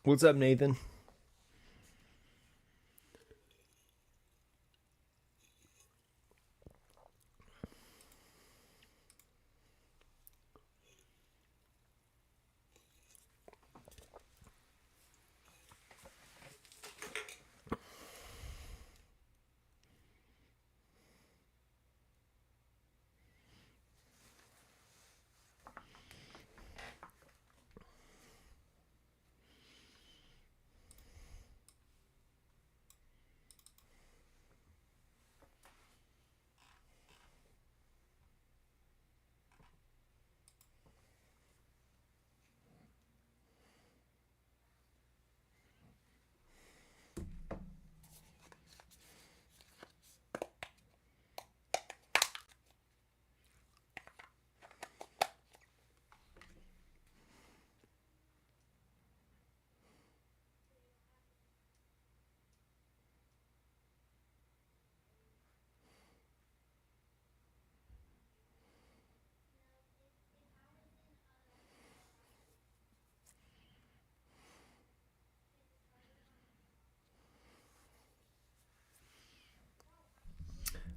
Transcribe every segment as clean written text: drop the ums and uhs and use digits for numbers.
What's up, Nathan?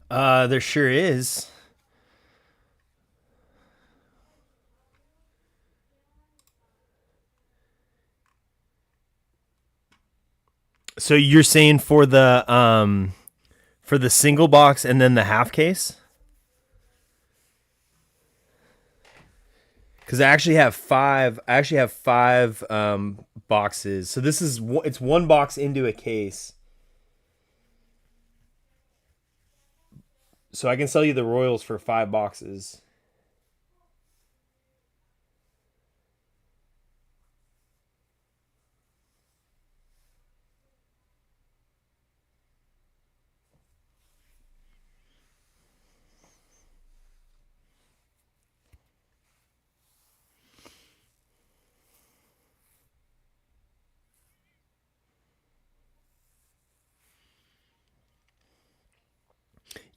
There sure is. So you're saying for the single box and then the half case? Because I actually have five. I actually have five boxes. So this is it's one box into a case. So I can sell you the Royals for 5 boxes.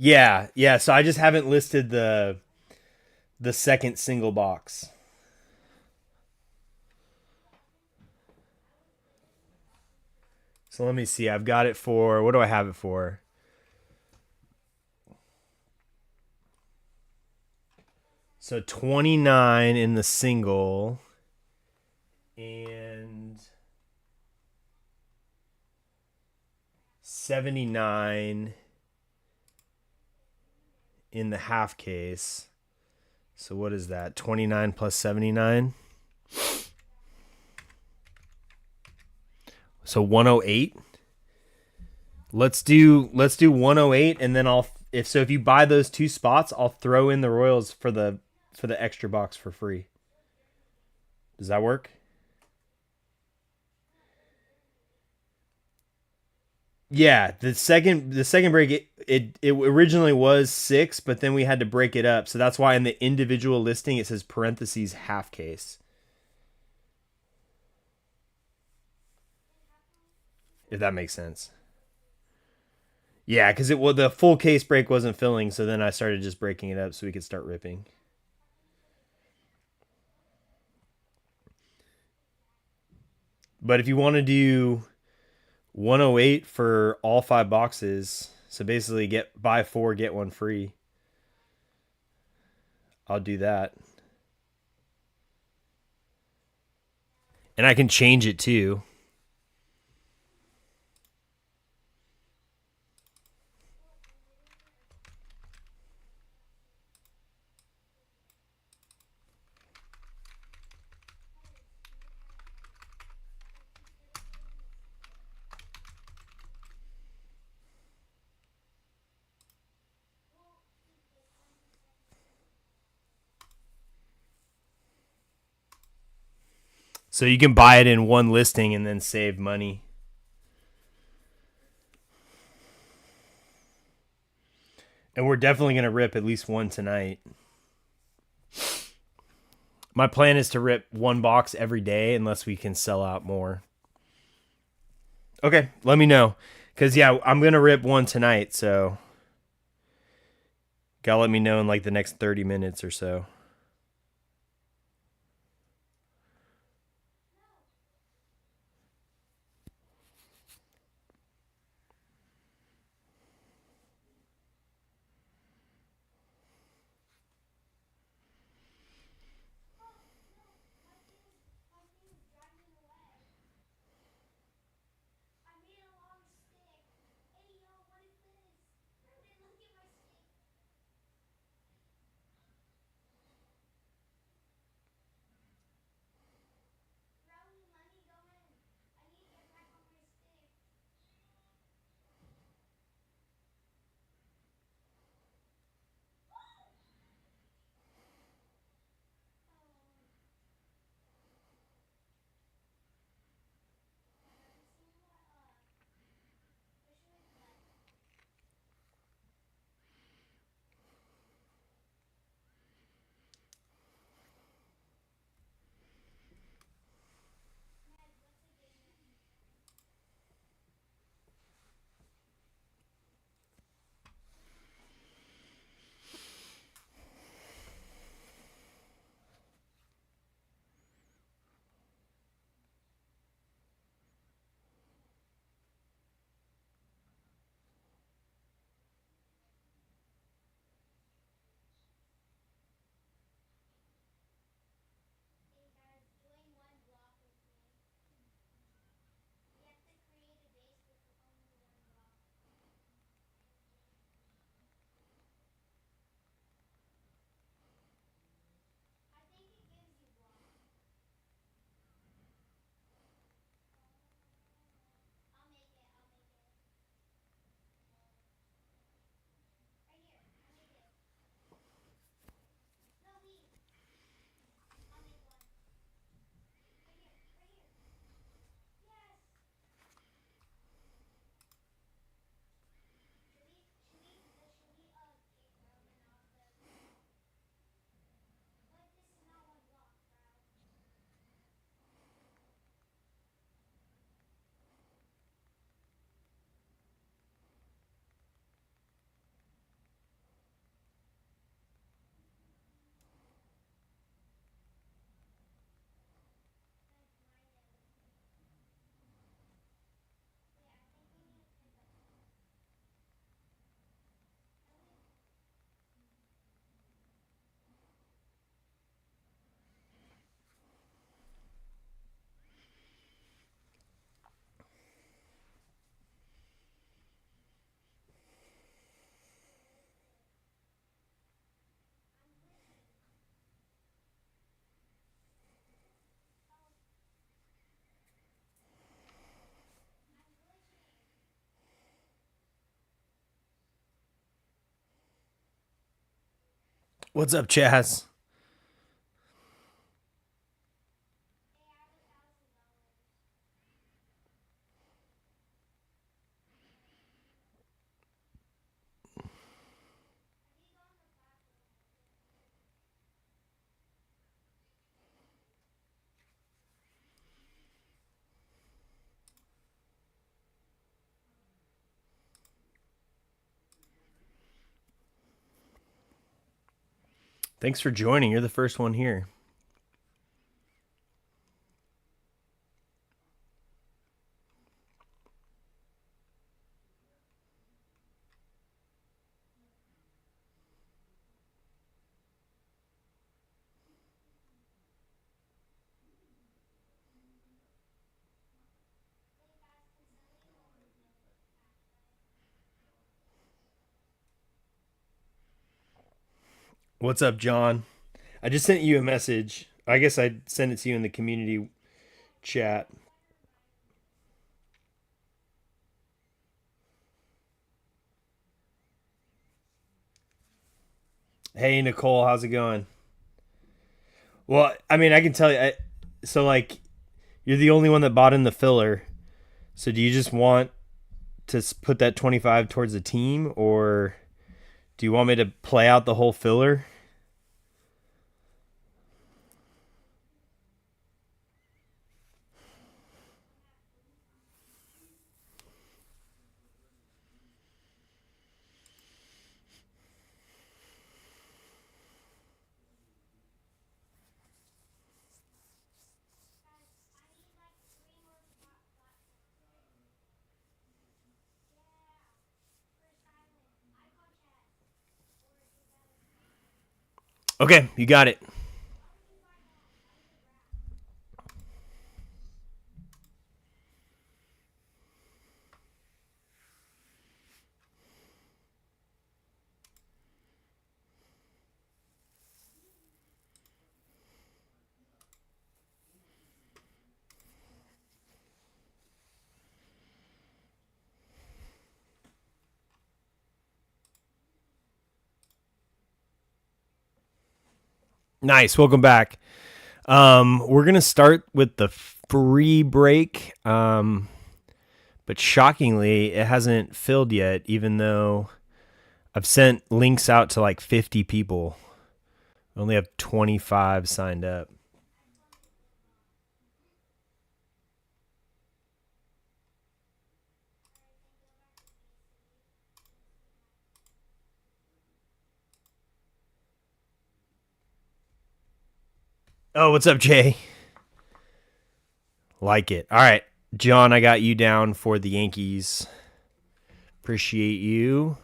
Yeah, yeah. So I just haven't listed the second single box. So let me see. I've got it for what do I have it for? So 29 in the single and 79 in the half case. So what is that? 29 plus 79? So 108. Let's do 108 and then if you buy those 2 spots, I'll throw in the Royals for the extra box for free. Does that work? Yeah, the second break it originally was 6, but then we had to break it up. So that's why in the individual listing it says parentheses half case. If that makes sense. Yeah, because the full case break wasn't filling, so then I started just breaking it up so we could start ripping. But if you want to do 108 for all 5 boxes, so basically buy 4 get 1 free, I'll do that. And I can change it too. So you can buy it in one listing and then save money. And we're definitely going to rip at least one tonight. My plan is to rip 1 box every day unless we can sell out more. Okay, let me know. Because, yeah, I'm going to rip one tonight, so gotta let me know in like the next 30 minutes or so. What's up, Chaz? Thanks for joining. You're the first one here. What's up, John? I just sent you a message. I guess I sent it to you in the community chat. Hey, Nicole, how's it going? Well, I mean, I can tell you. So, like, you're the only one that bought in the filler. So, do you just want to put that 25 towards the team, or do you want me to play out the whole filler? Okay, you got it. Nice. Welcome back. We're gonna start with the free break. But shockingly, it hasn't filled yet, even though I've sent links out to like 50 people. I only have 25 signed up. Oh, what's up, Jay? Like it. All right, John, I got you down for the Yankees. Appreciate you.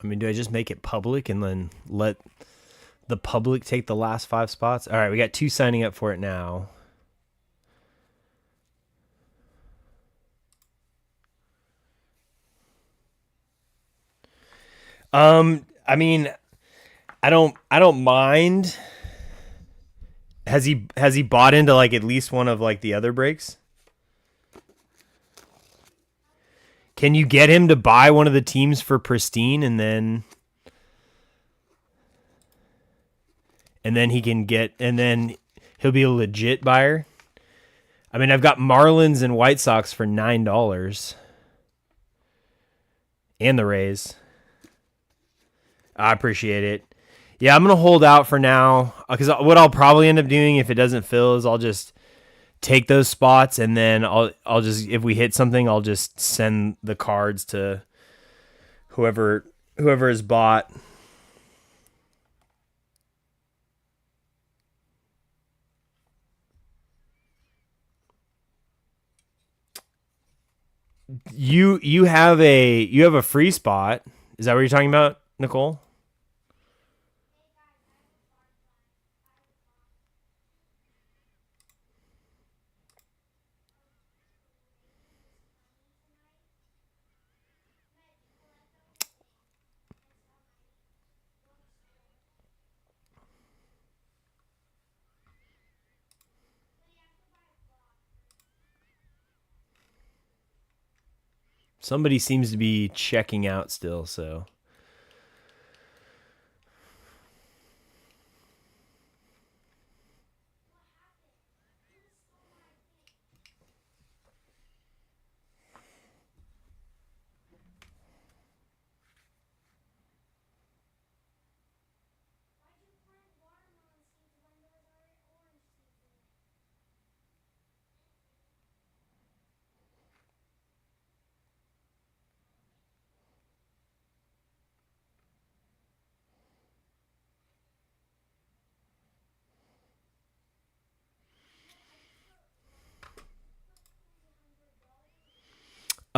I mean, do I just make it public and then let the public take the last 5 spots? All right, we got 2 signing up for it now. I mean, I don't mind. Has he bought into like at least one of like the other breaks? Can you get him to buy one of the teams for Pristine and then he can get and then he'll be a legit buyer? I mean, I've got Marlins and White Sox for $9 and the Rays. I appreciate it. Yeah, I'm gonna hold out for now because what I'll probably end up doing if it doesn't fill is I'll just take those spots and then I'll just if we hit something I'll just send the cards to whoever is bought. You have a free spot. Is that what you're talking about, Nicole? Somebody seems to be checking out still, so.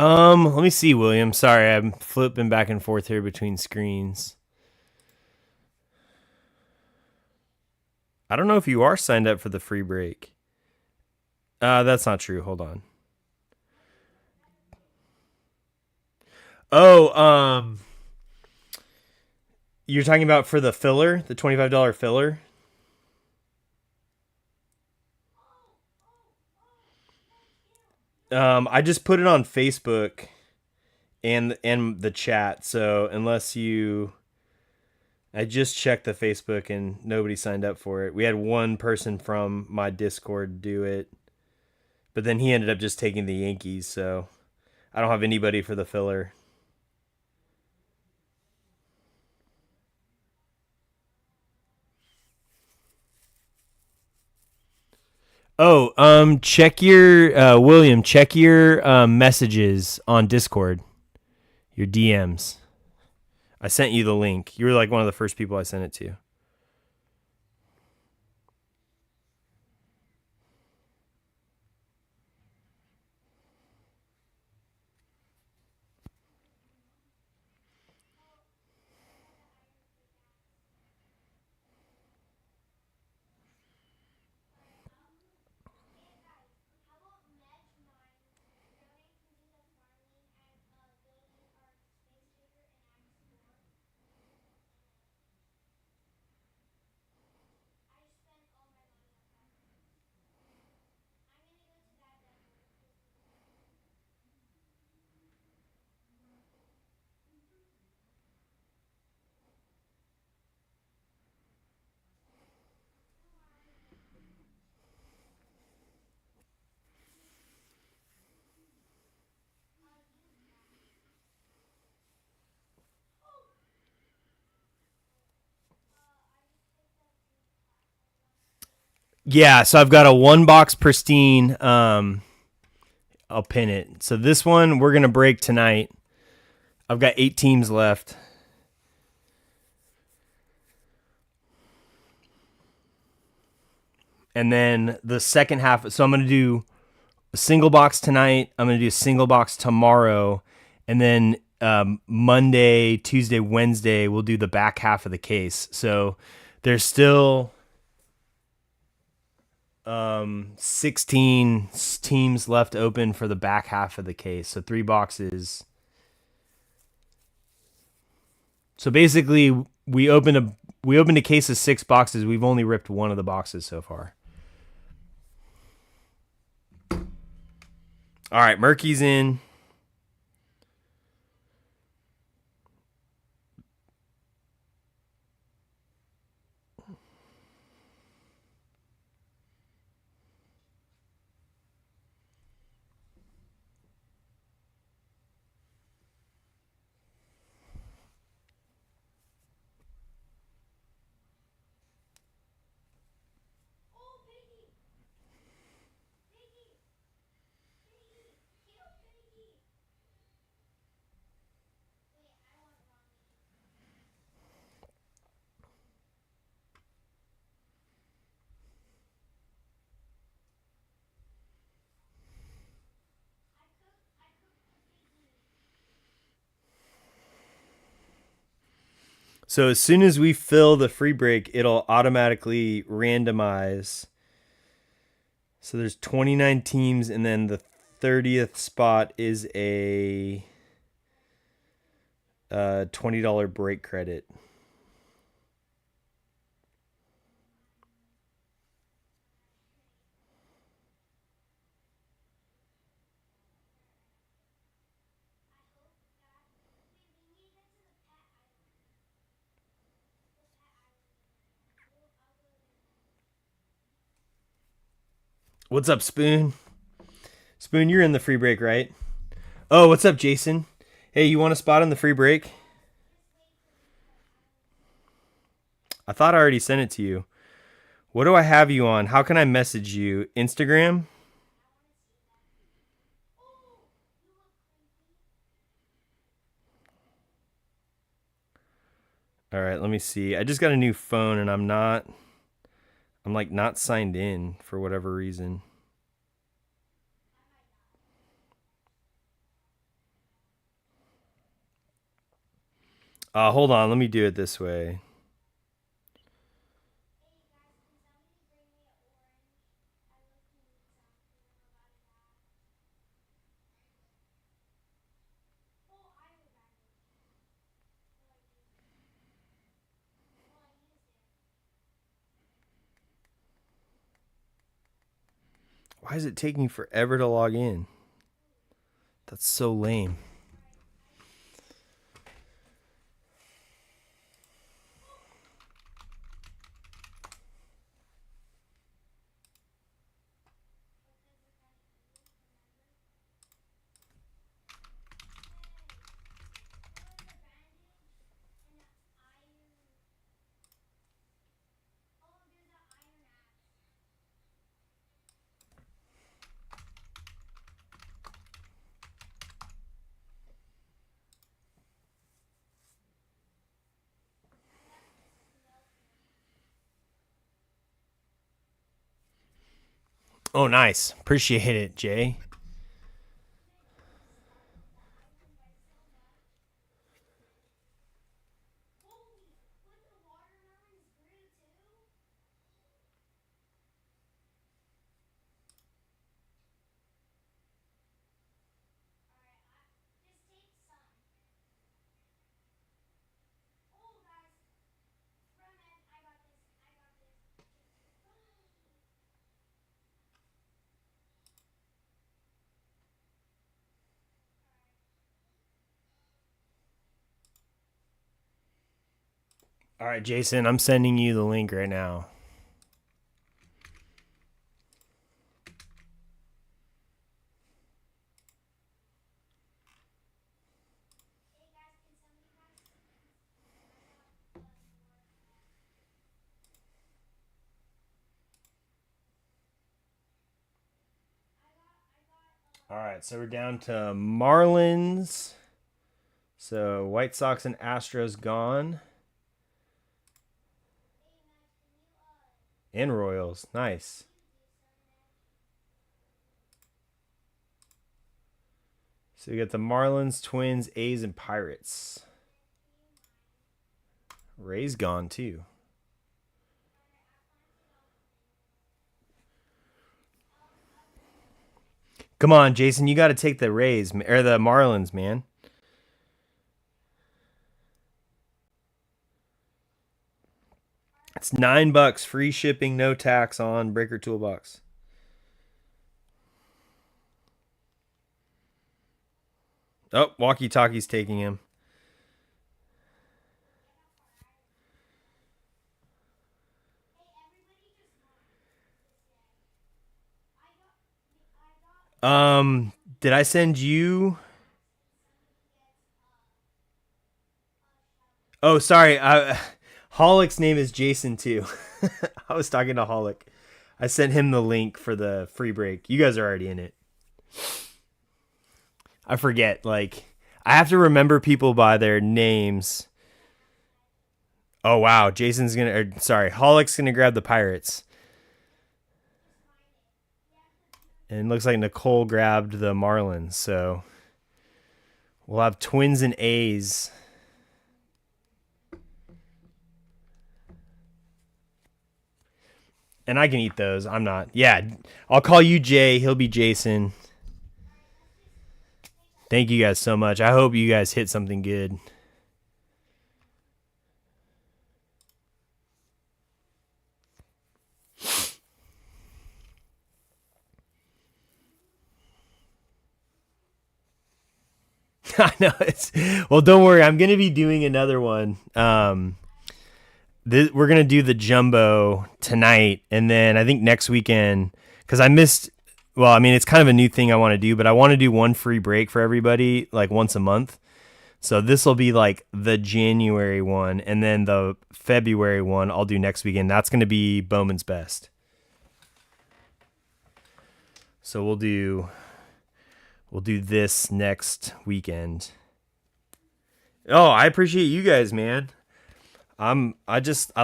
Let me see, William. Sorry, I'm flipping back and forth here between screens. I don't know if you are signed up for the free break. That's not true. Hold on. Oh, you're talking about for the filler, the $25 filler? I just put it on Facebook and the chat. So unless you, I just checked the Facebook and nobody signed up for it. We had one person from my Discord do it, but then he ended up just taking the Yankees. So I don't have anybody for the filler. Oh, check your William. Check your messages on Discord. Your DMs. I sent you the link. You were like one of the first people I sent it to. Yeah, so I've got a one box Pristine. I'll pin it. So this one we're gonna break tonight. I've got 8 teams left. And then the second half, so I'm going to do a single box tonight. I'm going to do a single box tomorrow. And then Monday, Tuesday, Wednesday, we'll do the back half of the case. So there's still 16 teams left open for the back half of the case. So 3 boxes. So basically, we opened a case of 6 boxes. We've only ripped one of the boxes so far. All right, Murky's in. So as soon as we fill the free break, it'll automatically randomize. So there's 29 teams, and then the 30th spot is a $20 break credit. What's up, Spoon? Spoon, you're in the free break, right? Oh, what's up, Jason? Hey, you want a spot on the free break? I thought I already sent it to you. What do I have you on? How can I message you? Instagram? All right, let me see. I just got a new phone and I'm like not signed in for whatever reason. Hold on, let me do it this way. Why is it taking forever to log in? That's so lame. Oh, nice. Appreciate it, Jay. All right, Jason, I'm sending you the link right now. All right, so we're down to Marlins. So White Sox and Astros gone. And Royals. Nice. So we got the Marlins, Twins, A's, and Pirates. Rays gone too. Come on, Jason, you got to take the Rays or the Marlins, man. It's $9, free shipping, no tax on Breaker Toolbox. Oh, Walkie Talkie's taking him. Did I send you? Oh, sorry. Holick's name is Jason too. I was talking to Holick. I sent him the link for the free break. You guys are already in it. I forget. Like, I have to remember people by their names. Oh wow, Jason's gonna. Sorry, Holick's gonna grab the Pirates. And it looks like Nicole grabbed the Marlins. So we'll have Twins and A's. And I can eat those. I'm not. Yeah, I'll call you Jay. He'll be Jason. Thank you guys so much. I hope you guys hit something good. I know it's well. Don't worry, I'm gonna be doing another one. We're gonna do the jumbo tonight, and then I think next weekend because I missed. Well, I mean, it's kind of a new thing I want to do, but I want to do one free break for everybody, like once a month. So this will be like the January one, and then the February one I'll do next weekend. That's going to be Bowman's Best. So we'll do this next weekend. Oh, I appreciate you guys, man. I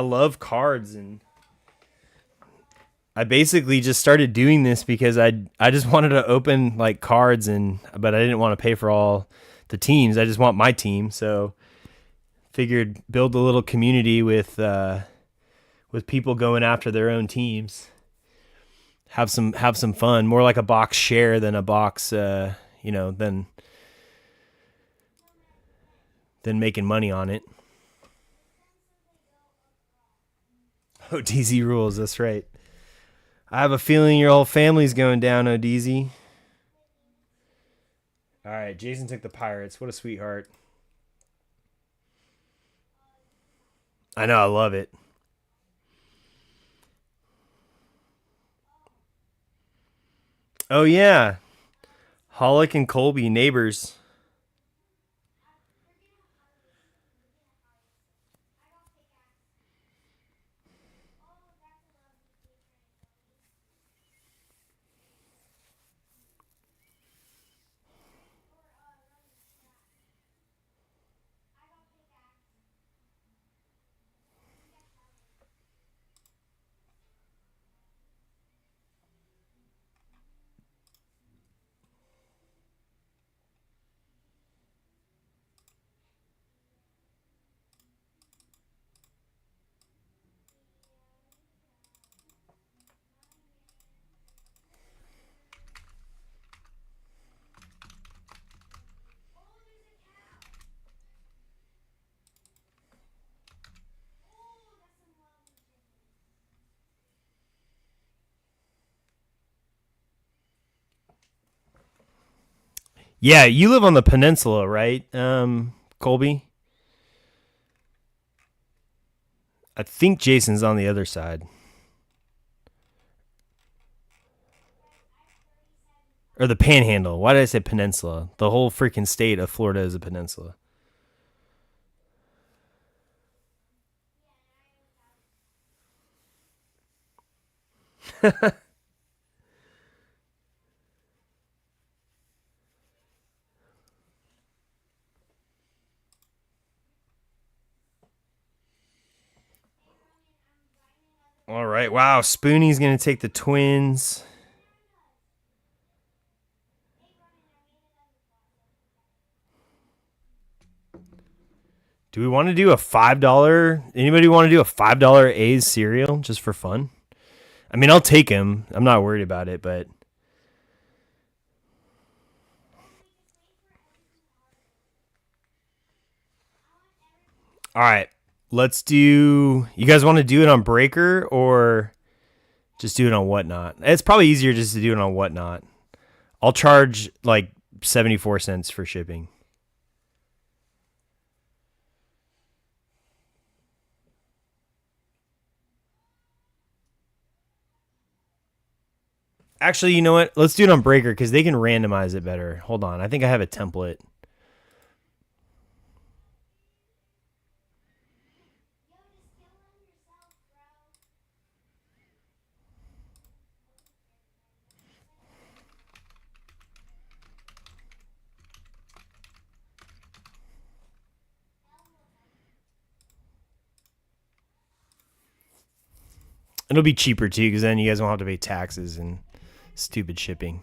love cards, and I basically just started doing this because I just wanted to open like cards, but I didn't want to pay for all the teams. I just want my team, so figured build a little community with people going after their own teams. Have some fun, more like a box share than a box than making money on it. Oh, DZ rules, that's right. I have a feeling your whole family's going down, ODZ. All right, Jason took the Pirates. What a sweetheart. I know, I love it. Oh yeah, Hollick and Colby, neighbors. Yeah, you live on the peninsula, right, Colby? I think Jason's on the other side. Or the panhandle. Why did I say peninsula? The whole freaking state of Florida is a peninsula. All right. Wow, Spoonie's going to take the Twins. Do we want to do a $5? Anybody want to do a $5 A's cereal just for fun? I mean, I'll take him. I'm not worried about it, but all right. Let's do. You guys want to do it on Breaker or just do it on Whatnot? It's probably easier just to do it on Whatnot. I'll charge like 74 cents for shipping. Actually, you know what? Let's do it on Breaker because they can randomize it better. Hold on. I think I have a template. It'll be cheaper too because then you guys won't have to pay taxes and stupid shipping.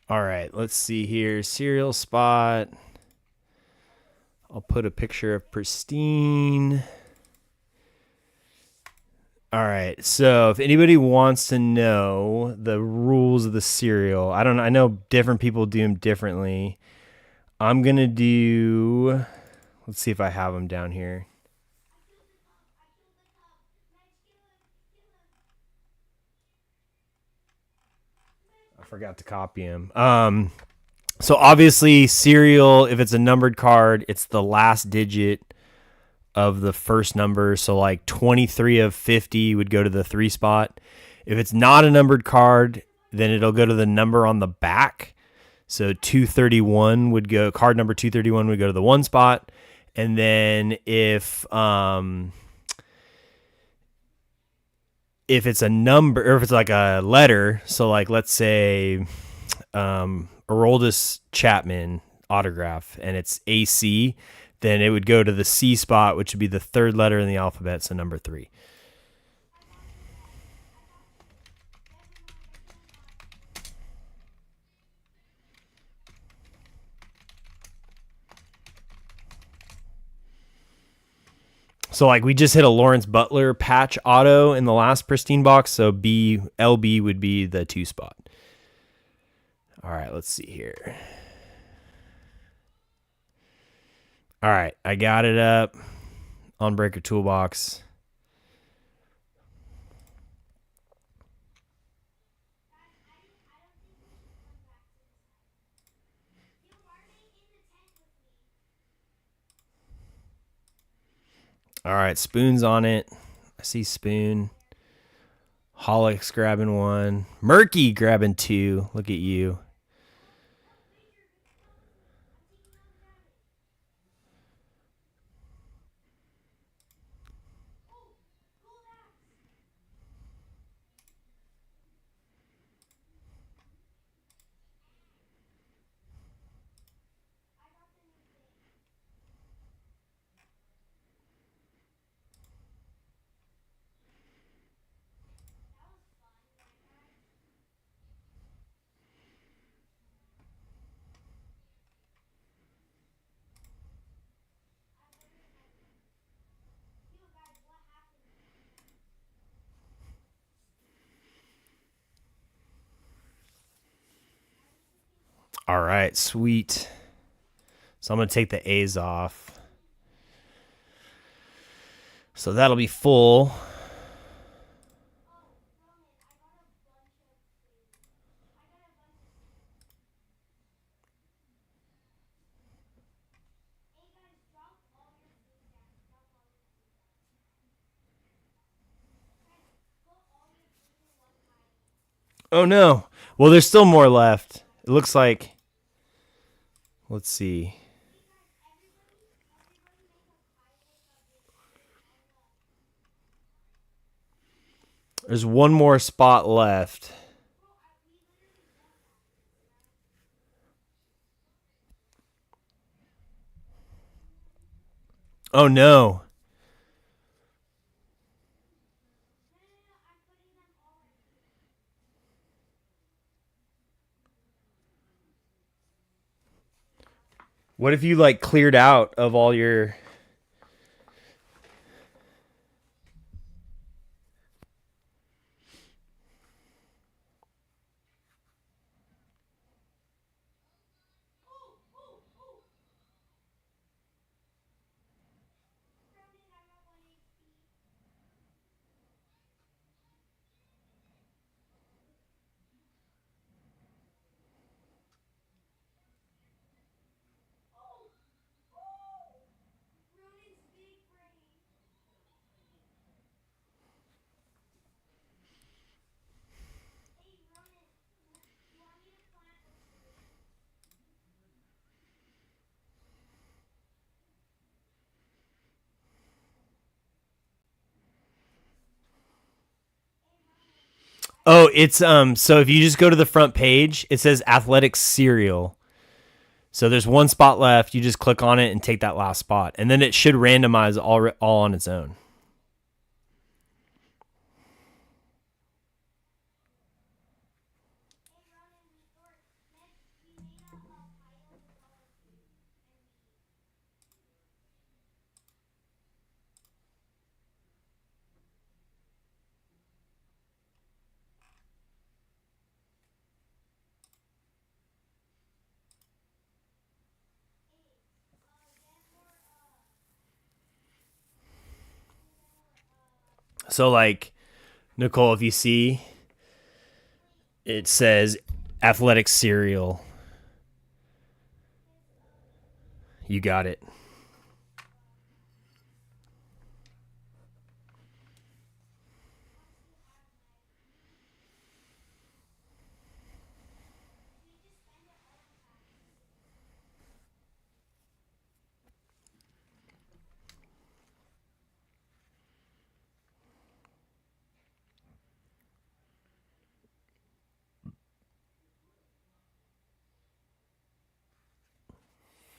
All right, let's see here. Cereal spot. I'll put a picture of Pristine. All right, so if anybody wants to know the rules of the cereal, I don't know. I know different people do them differently. I'm going to do, let's see if I have them down here. I forgot to copy them. So obviously cereal, if it's a numbered card, it's the last digit of the first number. So like 23 of 50 would go to the 3 spot. If it's not a numbered card, then it'll go to the number on the back. So 231 would go, card number 231 would go to the 1 spot. And then if it's a number, or if it's like a letter, so like let's say Aroldis Chapman autograph and it's AC, then it would go to the C spot, which would be the third letter in the alphabet, so number 3. So like we just hit a Lawrence Butler patch auto in the last Pristine box, so LB would be the 2 spot. All right, let's see here. All right, I got it up on Breaker Toolbox. All right, Spoon's on it. I see Spoon. Hollick's grabbing 1. Murky grabbing 2. Look at you. All right, sweet. So I'm going to take the A's off. So that'll be full. Oh no. Well, there's still more left. It looks like, let's see. There's one more spot left. Oh no. What if you like cleared out of all your... Oh, it's so if you just go to the front page, it says Athletics Cereal. So there's one spot left. You just click on it and take that last spot. And then it should randomize all on its own. So like Nicole, if you see, it says athletic cereal. You got it.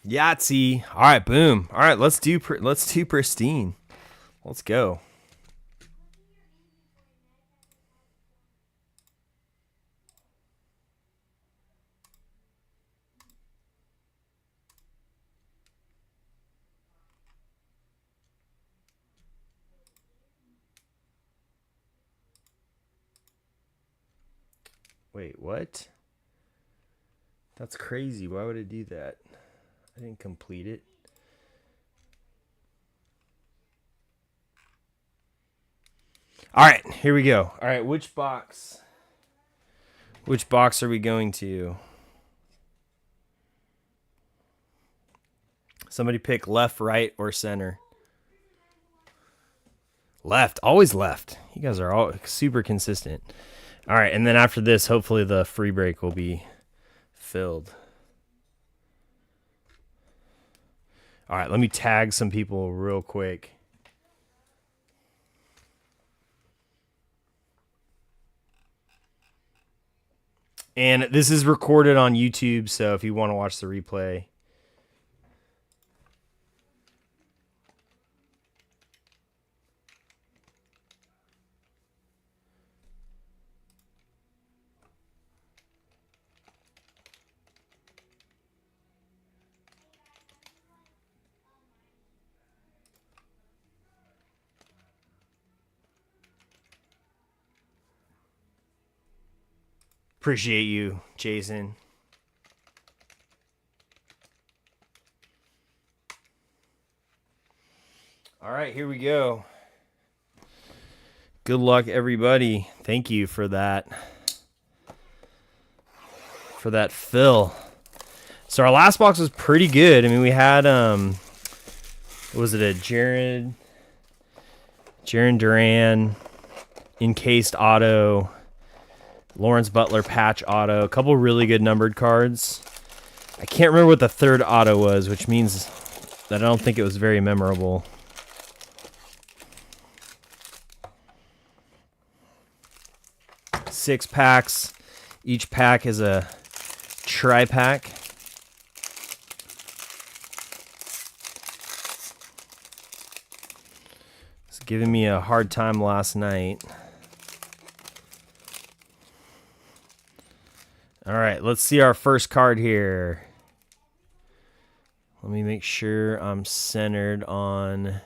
Yahtzee. All right, boom. All right, let's do Pristine. Let's go. Wait, what? That's crazy. Why would it do that? I didn't complete it. All right, here we go. All right, which box? Which box are we going to? Somebody pick left, right, or center. Left, always left. You guys are all super consistent. All right, and then after this, hopefully the free break will be filled. All right, let me tag some people real quick. And this is recorded on YouTube, so if you want to watch the replay. Appreciate you, Jason. All right, here we go. Good luck, everybody. Thank you for that. For that fill. So our last box was pretty good. I mean, we had was it a Jaron Duran encased auto, Lawrence Butler patch auto, a couple really good numbered cards. I can't remember what the third auto was, which means that I don't think it was very memorable. Six packs. Each pack is a tri-pack. It's giving me a hard time last night. All right, let's see our first card here. Let me make sure I'm centered on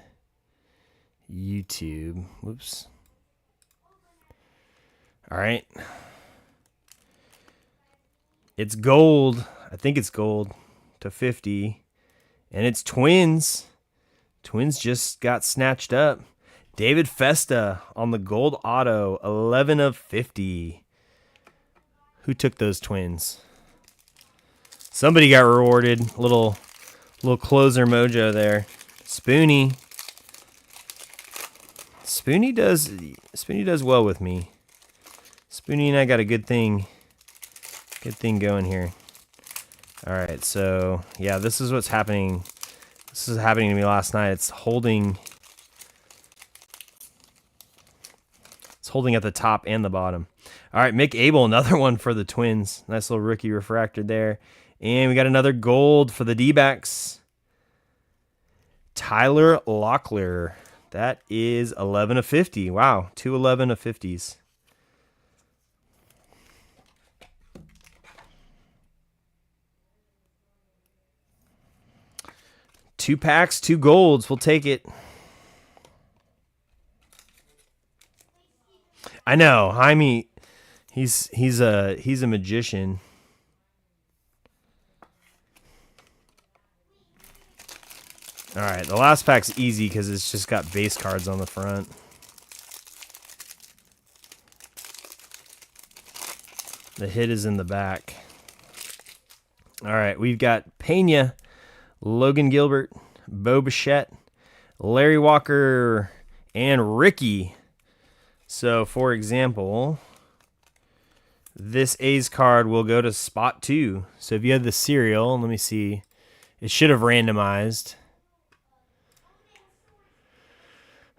YouTube. Whoops. All right. It's gold. I think it's gold to 50. And it's Twins. Twins just got snatched up. David Festa on the gold auto, 11 of 50. Who took those Twins? Somebody got rewarded. Little closer mojo there. Spoonie. Spoonie does well with me. Spoonie and I got a good thing going here. All right, so yeah, this is what's happening. This is happening to me last night. It's holding at the top and the bottom. All right, Mick Abel, another one for the Twins. Nice little rookie refractor there. And we got another gold for the D-backs. Tyler Locklear. That is 11 of 50. Wow, 2 11 of 50s. Two packs, two golds. We'll take it. I know, Jaime. He's a magician. All right, the last pack's easy because it's just got base cards on the front. The hit is in the back. All right, we've got Pena, Logan Gilbert, Bo Bichette, Larry Walker, and Ricky. So, for example, this A's card will go to spot 2. So if you had the serial, let me see. It should have randomized.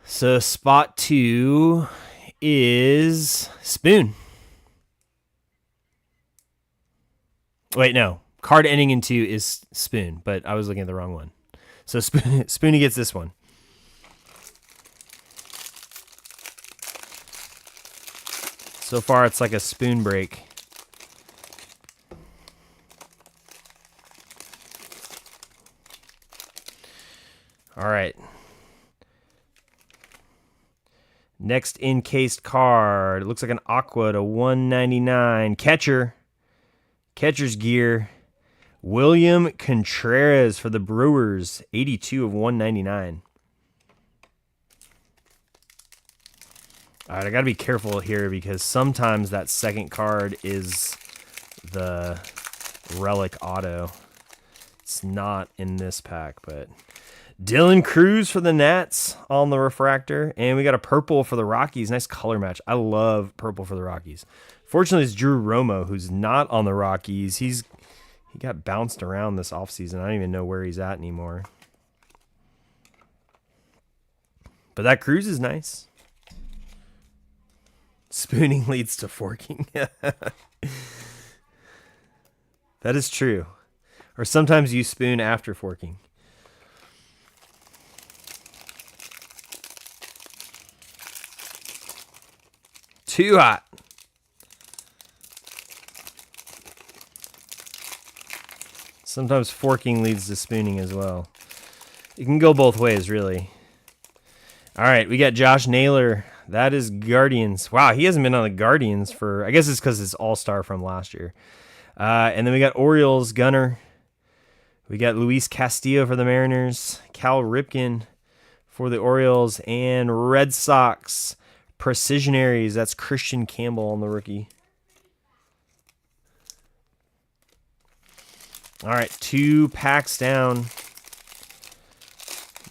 So spot 2 is Spoon. Wait, no. Card ending in 2 is Spoon, but I was looking at the wrong one. So Spoonie gets this one. So far, it's like a spoon break. All right. Next encased card. It looks like an Aqua to 199. Catcher's gear. William Contreras for the Brewers. 82 of 199. All right, I got to be careful here because sometimes that second card is the relic auto. It's not in this pack, but Dylan Cruz for the Nats on the refractor, and we got a purple for the Rockies. Nice color match. I love purple for the Rockies. Fortunately, it's Drew Romo, who's not on the Rockies. He got bounced around this offseason. I don't even know where he's at anymore. But that Cruz is nice. Spooning leads to forking. That is true. Or sometimes you spoon after forking. Too hot. Sometimes forking leads to spooning as well. It can go both ways, really. All right, we got Josh Naylor. That is Guardians. Wow, he hasn't been on the Guardians for, I guess it's because it's All-Star from last year. And then we got Orioles, Gunner. We got Luis Castillo for the Mariners. Cal Ripken for the Orioles. And Red Sox, Precisionaries. That's Christian Campbell on the rookie. All right, 2 packs down.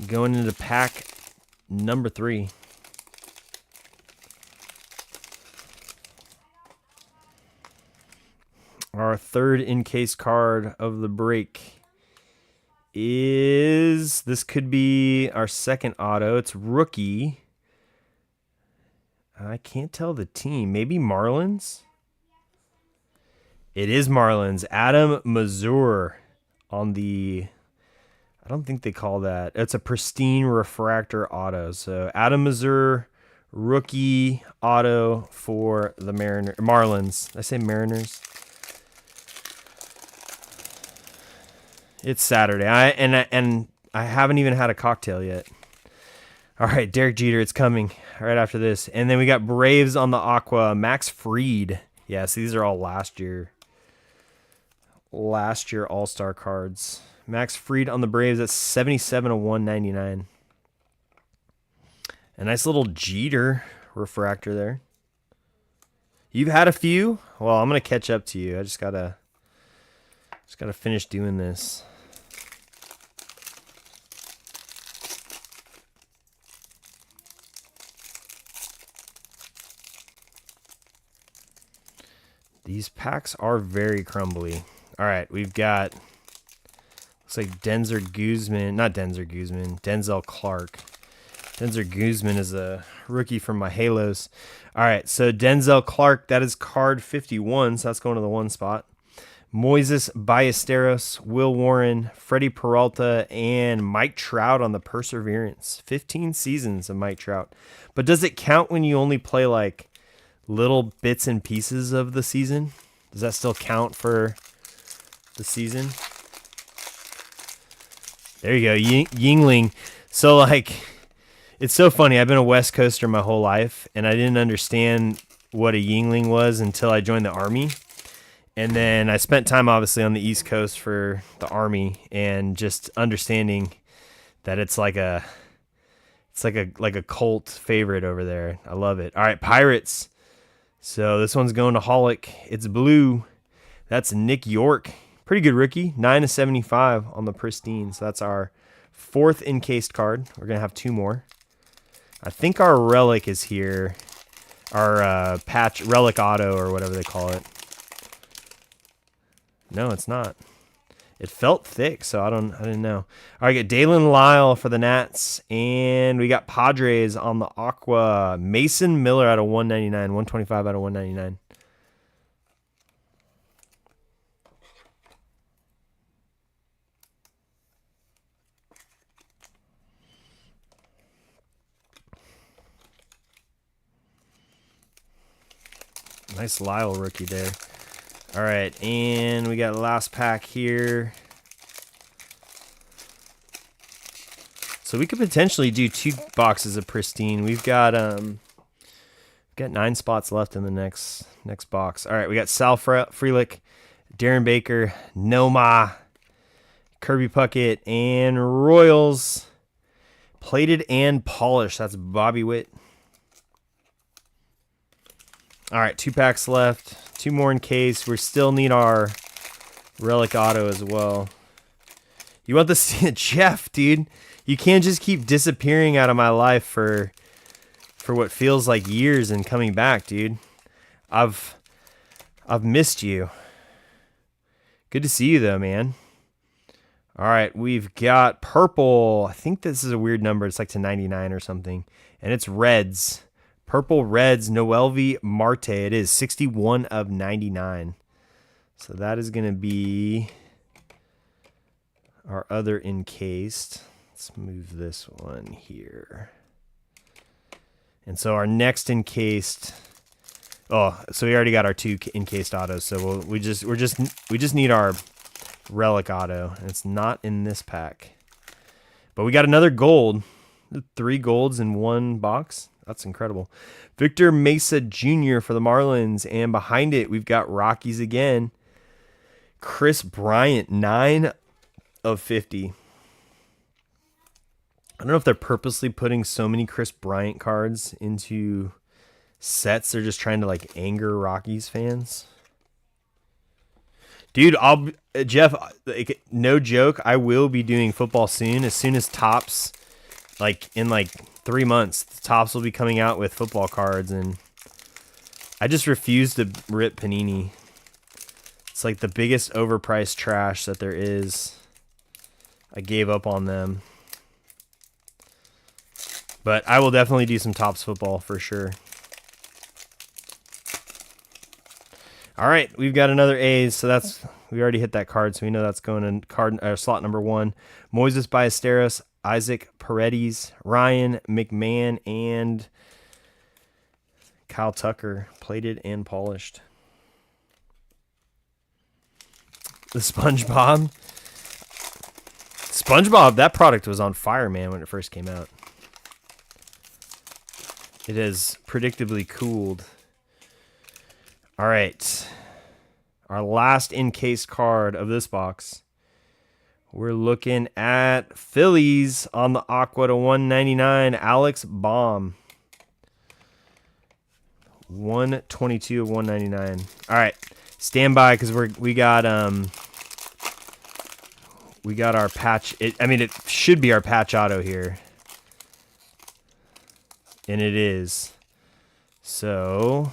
Going into pack number 3. Our third encased card of the break is, this could be our second auto. It's rookie. I can't tell the team. Maybe Marlins? It is Marlins. Adam Mazur on the, I don't think they call that. It's a Pristine refractor auto. So Adam Mazur, rookie auto for the Marlins. Did I say Mariners? It's Saturday. I haven't even had a cocktail yet. All right, Derek Jeter, it's coming right after this. And then we got Braves on the Aqua, Max Fried. Yeah, so these are all last year All-Star cards. Max Fried on the Braves, that's 77 of 199. A nice little Jeter refractor there. You've had a few? Well, I'm gonna catch up to you. I just gotta finish doing this. These packs are very crumbly. All right, we've got, looks like Denzel Clark. Denzel Guzman is a rookie from my Halos. All right, so Denzel Clark, that is card 51, so that's going to the 1 spot. Moises Ballesteros, Will Warren, Freddie Peralta, and Mike Trout on the Perseverance. 15 seasons of Mike Trout. But does it count when you only play like little bits and pieces of the season? Does that still count for the season? There you go, Yingling. So like, it's so funny. I've been a West Coaster my whole life, and I didn't understand what a Yingling was until I joined the Army. And then I spent time obviously on the East Coast for the Army, and just understanding that it's like a cult favorite over there. I love it. All right, Pirates. So this one's going to Holic. It's blue. That's Nick York. Pretty good rookie. 9/75 on the Pristine. So that's our 4th encased card. We're going to have 2 more. I think our relic is here. Our patch relic auto or whatever they call it. No, it's not. It felt thick, so I didn't know. All right, get Dalen Lyle for the Nats, and we got Padres on the Aqua. Mason Miller out of 199, 125 out of 199. Nice Lyle rookie there. All right, and we got the last pack here. So we could potentially do 2 boxes of Pristine. We've got 9 spots left in the next box. All right, we got Sal Frelick, Darren Baker, Noma, Kirby Puckett, and Royals. Plated and polished. That's Bobby Witt. All right, 2 packs left. 2 more in case. We still need our relic auto as well. You want this, Jeff, dude? You can't just keep disappearing out of my life for what feels like years and coming back, dude. I've missed you. Good to see you though, man. All right, we've got purple. I think this is a weird number. It's like to 99 or something, and it's Reds. Purple Reds, Noelvi Marte. It is 61/99. So that is going to be our other encased. Let's move this one here. And so our next encased. Oh, so we already got our 2 encased autos. So we just need our relic auto, and it's not in this pack. But we got another gold. 3 golds in 1 box. That's incredible. Victor Mesa Jr. for the Marlins. And behind it, we've got Rockies again. Chris Bryant, 9/50. I don't know if they're purposely putting so many Chris Bryant cards into sets. They're just trying to like anger Rockies fans. Dude, Jeff, like, no joke, I will be doing football soon. As soon as Topps, in 3 months, Topps will be coming out with football cards, and I just refuse to rip Panini. It's like the biggest overpriced trash that there is. I gave up on them. But I will definitely do some Topps football for sure. All right, we've got another A's, so we already hit that card, so we know that's going in slot number 1. Moises Ballesteros, Isaac Paredes, Ryan McMahon, and Kyle Tucker, plated and polished. The SpongeBob, that product was on fire, man, when it first came out. It has predictably cooled. All right. Our last encased card of this box. We're looking at Phillies on the Aqua to 199. Alex Baum. 122 of 199. All right. Stand by because we got our patch. It should be our patch auto here. And it is. So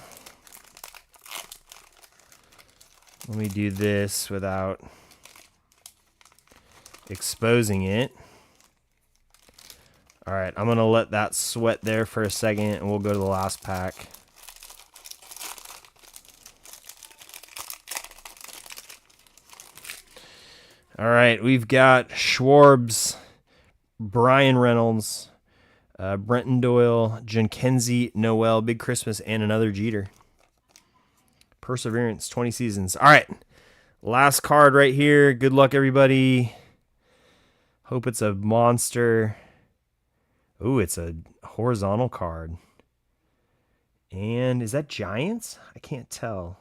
let me do this without exposing it. All right, I'm going to let that sweat there for a second, and we'll go to the last pack. All right, we've got Schwarbs, Brian Reynolds, Brenton Doyle, Jackenzie Noel, Big Christmas, and another Jeter. Perseverance, 20 seasons. All right, last card right here. Good luck, everybody. Hope it's a monster. Ooh, it's a horizontal card. And is that Giants? I can't tell.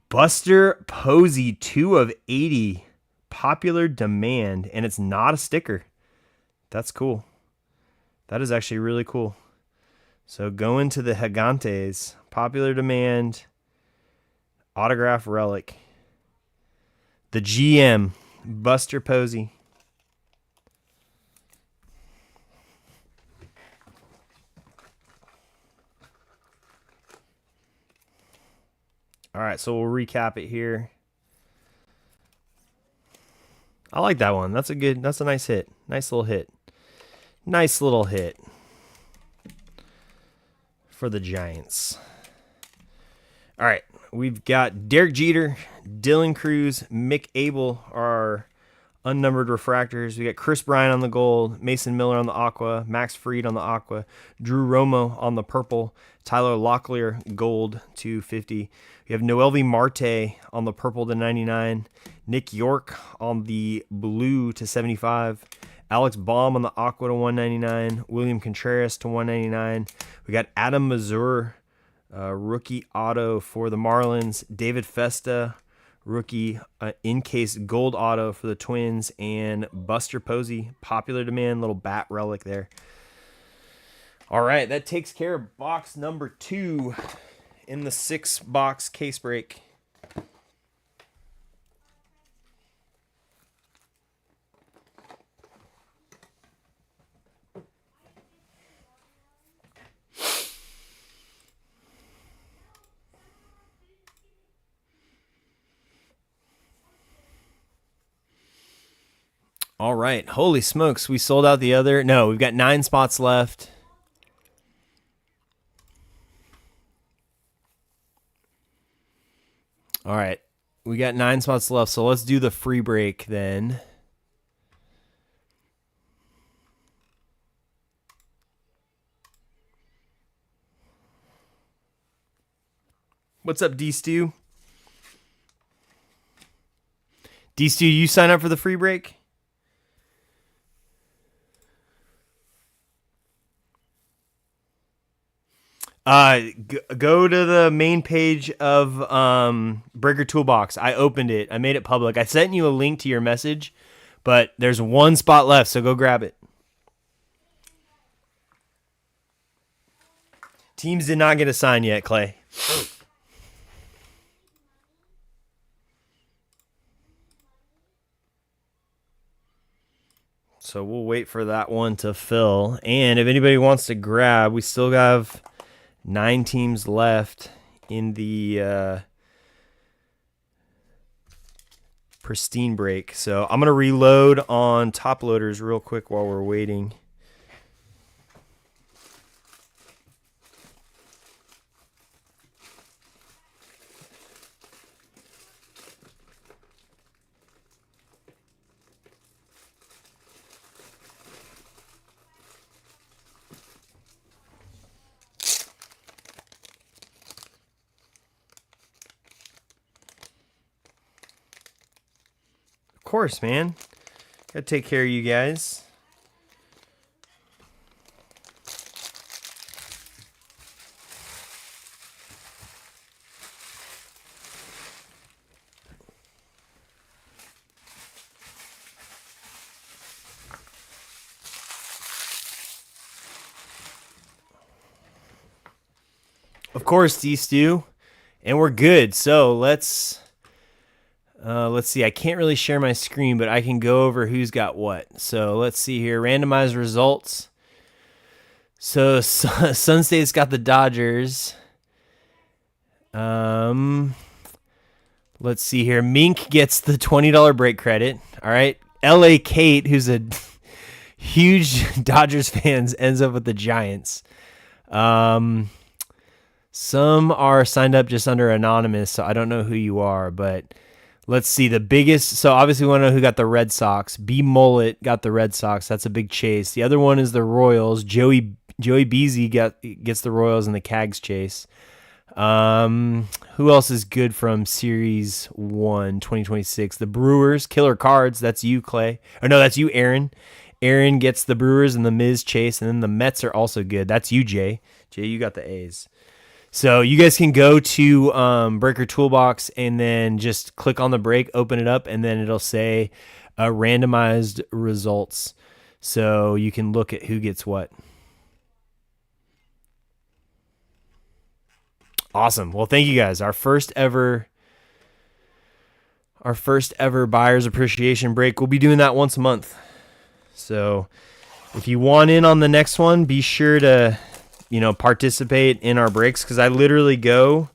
Buster Posey, 2 of 80. Popular demand, and it's not a sticker. That's cool. That is actually really cool. So going to the Gigantes. Popular demand. Autograph relic. The GM. Buster Posey. All right, so we'll recap it here. I like that one. That's a nice hit. Nice little hit. Nice little hit for the Giants. All right, we've got Derek Jeter, Dylan Cruz, Mick Abel are unnumbered refractors. We got Chris Bryant on the gold, Mason Miller on the aqua, Max Fried on the aqua, Drew Romo on the purple, Tyler Locklear gold 250. We have Noelvi Marte on the purple to 99, Nick York on the blue to 75, Alex Baum on the aqua to 199, William Contreras to 199. We got Adam Mazur, rookie auto for the Marlins, David Festa, rookie in-case gold auto for the Twins, and Buster Posey, popular demand, little bat relic there. All right, that takes care of box number 2 in the 6-box case break. All right. Holy smokes. We sold out the other. No, we've got 9 spots left. All right. We got 9 spots left. So let's do the free break then. What's up, D-Stew? D-Stew, you sign up for the free break? Go to the main page of Breaker Toolbox. I opened it. I made it public. I sent you a link to your message, but there's 1 spot left, so go grab it. Teams did not get a sign yet, Clay. So we'll wait for that one to fill. And if anybody wants to grab, we still have 9 teams left in the Pristine break. So I'm going to reload on top loaders real quick while we're waiting. Of course, man. Gotta take care of you guys. Of course, D-Stew. And we're good. So let's see. I can't really share my screen, but I can go over who's got what. So let's see here. Randomized results. So Sun State's got the Dodgers. Let's see here. Mink gets the $20 break credit. All right. LA Kate, who's a huge Dodgers fans, ends up with the Giants. Some are signed up just under anonymous, so I don't know who you are, but let's see. The biggest, so obviously we want to know who got the Red Sox. B. Mullet got the Red Sox. That's a big chase. The other one is the Royals. Joey Beasy gets the Royals in the Cags chase. Who else is good from Series 1, 2026? The Brewers, Killer Cards. That's you, Clay. Or no, that's you, Aaron. Aaron gets the Brewers and the Miz chase, and then the Mets are also good. That's you, Jay. Jay, you got the A's. So you guys can go to Breaker Toolbox and then just click on the break, open it up, and then it'll say randomized results. So you can look at who gets what. Awesome. Well, thank you guys. Our first ever buyer's appreciation break. We'll be doing that once a month. So if you want in on the next one, be sure to, participate in our breaks, because I literally go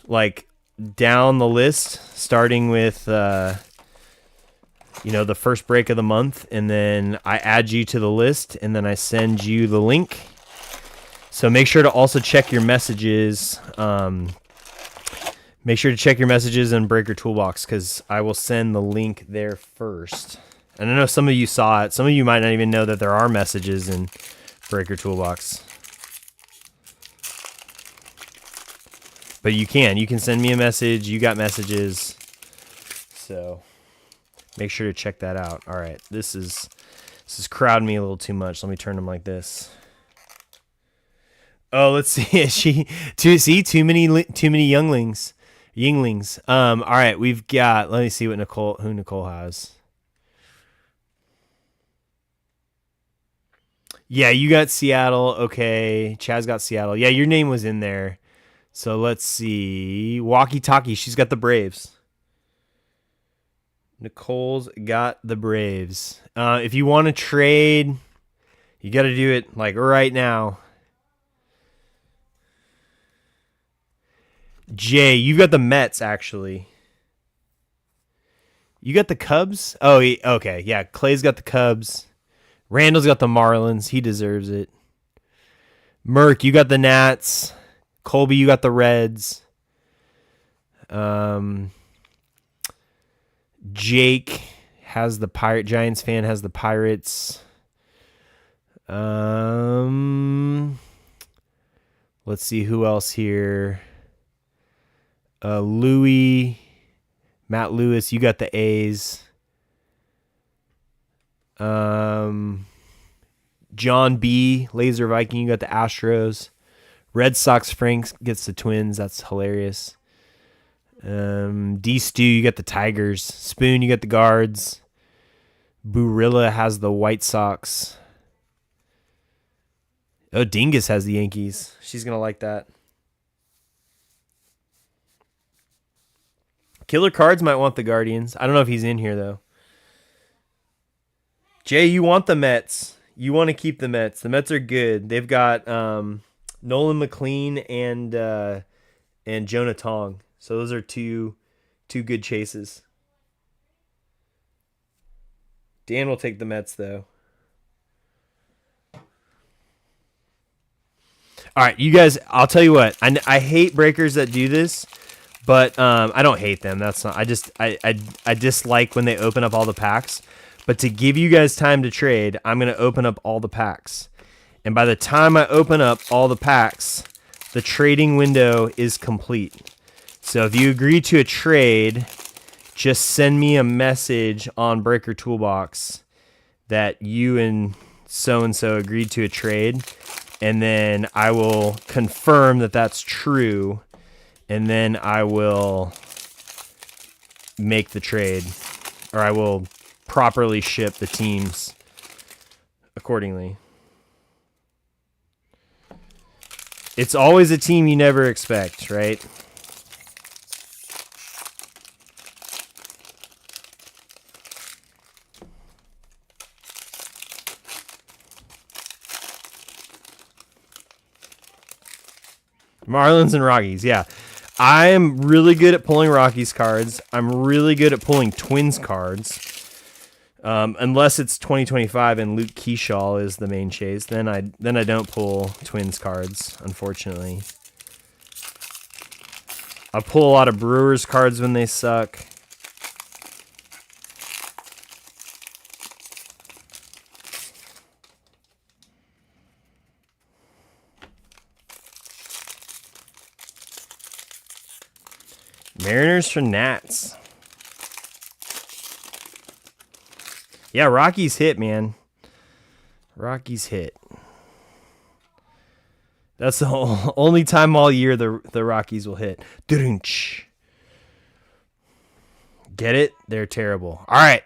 like down the list, starting with, the first break of the month, and then I add you to the list, and then I send you the link. So make sure to also check your messages. Make sure to check your messages in Breaker Toolbox, because I will send the link there first. And I know some of you saw it. Some of you might not even know that there are messages in Breaker Toolbox. But you can send me a message. You got messages. So make sure to check that out. All right, this is crowding me a little too much. Let me turn them like this. Oh, let's see. Too many younglings. All right, we've got. Let me see who Nicole has. Yeah, you got Seattle. Okay, Chaz got Seattle. Yeah, your name was in there. So let's see. Walkie Talkie. She's got the Braves. Nicole's got the Braves. If you want to trade, you got to do it like right now. Jay, you've got the Mets, actually. You got the Cubs? Oh, okay. Yeah, Clay's got the Cubs. Randall's got the Marlins. He deserves it. Merc, you got the Nats. Colby, you got the Reds. Jake has the Pirate. Giants fan has the Pirates. Let's see who else here. Louis, Matt Lewis, you got the A's. John B, Laser Viking, you got the Astros. Red Sox Frank gets the Twins. That's hilarious. D Stu, you got the Tigers. Spoon, you got the Guards. Burilla has the White Sox. Oh, Dingus has the Yankees. She's gonna like that. Killer Cards might want the Guardians. I don't know if he's in here, though. Jay, you want the Mets. You want to keep the Mets. The Mets are good. They've got Nolan McLean and Jonah Tong. So those are two good chases. Dan will take the Mets, though. All right, you guys, I'll tell you what. I hate breakers that do this. But I don't hate them. That's not. I dislike when they open up all the packs. But to give you guys time to trade, I'm gonna open up all the packs. And by the time I open up all the packs, the trading window is complete. So if you agree to a trade, just send me a message on Breaker Toolbox that you and so agreed to a trade, and then I will confirm that that's true. And then I will make the trade, or I will properly ship the teams accordingly. It's always a team you never expect, right? Marlins and Rockies, yeah. I am really good at pulling Rockies cards. I'm really good at pulling Twins cards. Unless it's 2025 and Luke Keyshaw is the main chase, then I don't pull Twins cards, unfortunately. I pull a lot of Brewers cards when they suck. Mariners for Nats. Yeah, Rockies hit, man. Rockies hit. That's the only time all year the Rockies will hit. Get it? They're terrible. All right.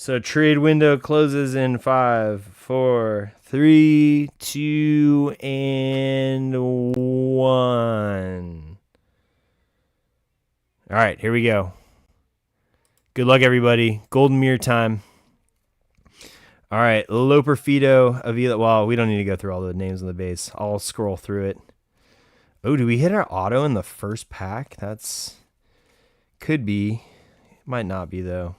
So trade window closes in 5, 4, 3, 2, and 1. All right, here we go. Good luck, everybody. Golden mirror time. All right, Loperfido, Avila. Well, we don't need to go through all the names on the base. I'll scroll through it. Oh, do we hit our auto in the first pack? That's could be. Might not be, though.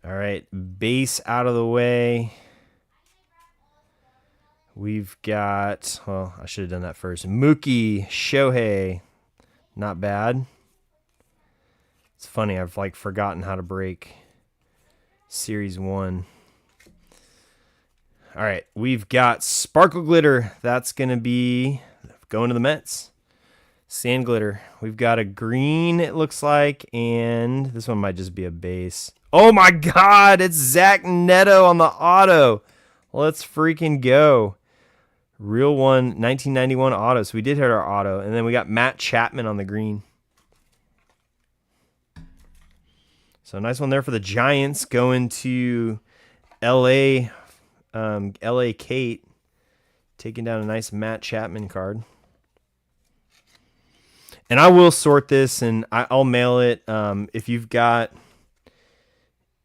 All right, base out of the way. We've got, well, I should have done that first. Mookie, Shohei. Not bad. It's funny, I've like forgotten how to break Series 1. All right, we've got Sparkle Glitter. That's going to be going to the Mets. Sand Glitter. We've got a green, it looks like, and this one might just be a base. Oh my God, it's Zach Neto on the auto. Let's freaking go. Real one, 1991 auto. So we did hit our auto. And then we got Matt Chapman on the green. So nice one there for the Giants. Going to LA. LA Kate. Taking down a nice Matt Chapman card. And I will sort this and I'll mail it.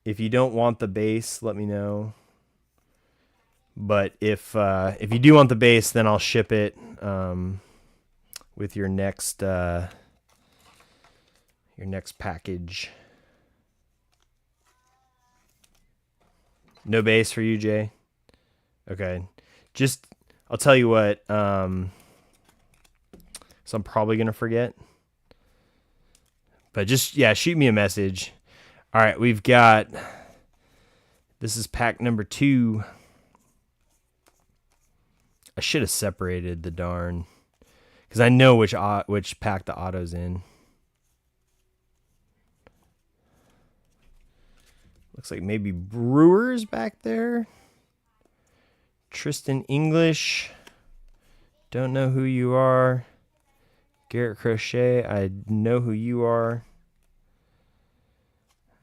If you don't want the base, let me know. But if you do want the base, then I'll ship it with your next package. No base for you, Jay? Okay. Just I'll tell you what, so I'm probably gonna forget. But just shoot me a message. All right, we've got this is pack number 2. I should have separated the darn, because I know which pack the auto's in. Looks like maybe Brewers back there. Tristan English. Don't know who you are. Garrett Crochet. I know who you are.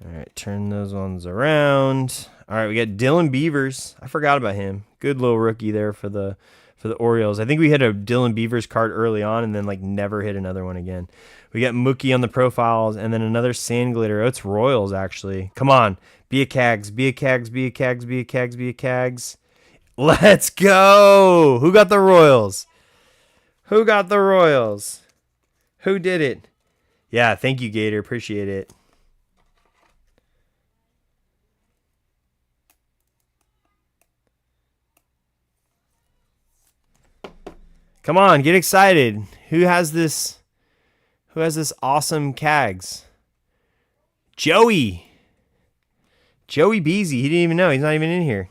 All right, turn those ones around. All right, we got Dylan Beavers. I forgot about him. Good little rookie there for the Orioles. I think we hit a Dylan Beavers card early on and then like never hit another one again. We got Mookie on the profiles and then another Sand Glitter. Oh, it's Royals actually. Come on. Be a Cags. Be a Cags. Be a Cags. Be a Cags. Be a Cags. Let's go. Who got the Royals? Who got the Royals? Who did it? Yeah, thank you, Gator. Appreciate it. Come on, get excited. Who has this awesome Cags? Joey. Joey Beasy. He didn't even know. He's not even in here.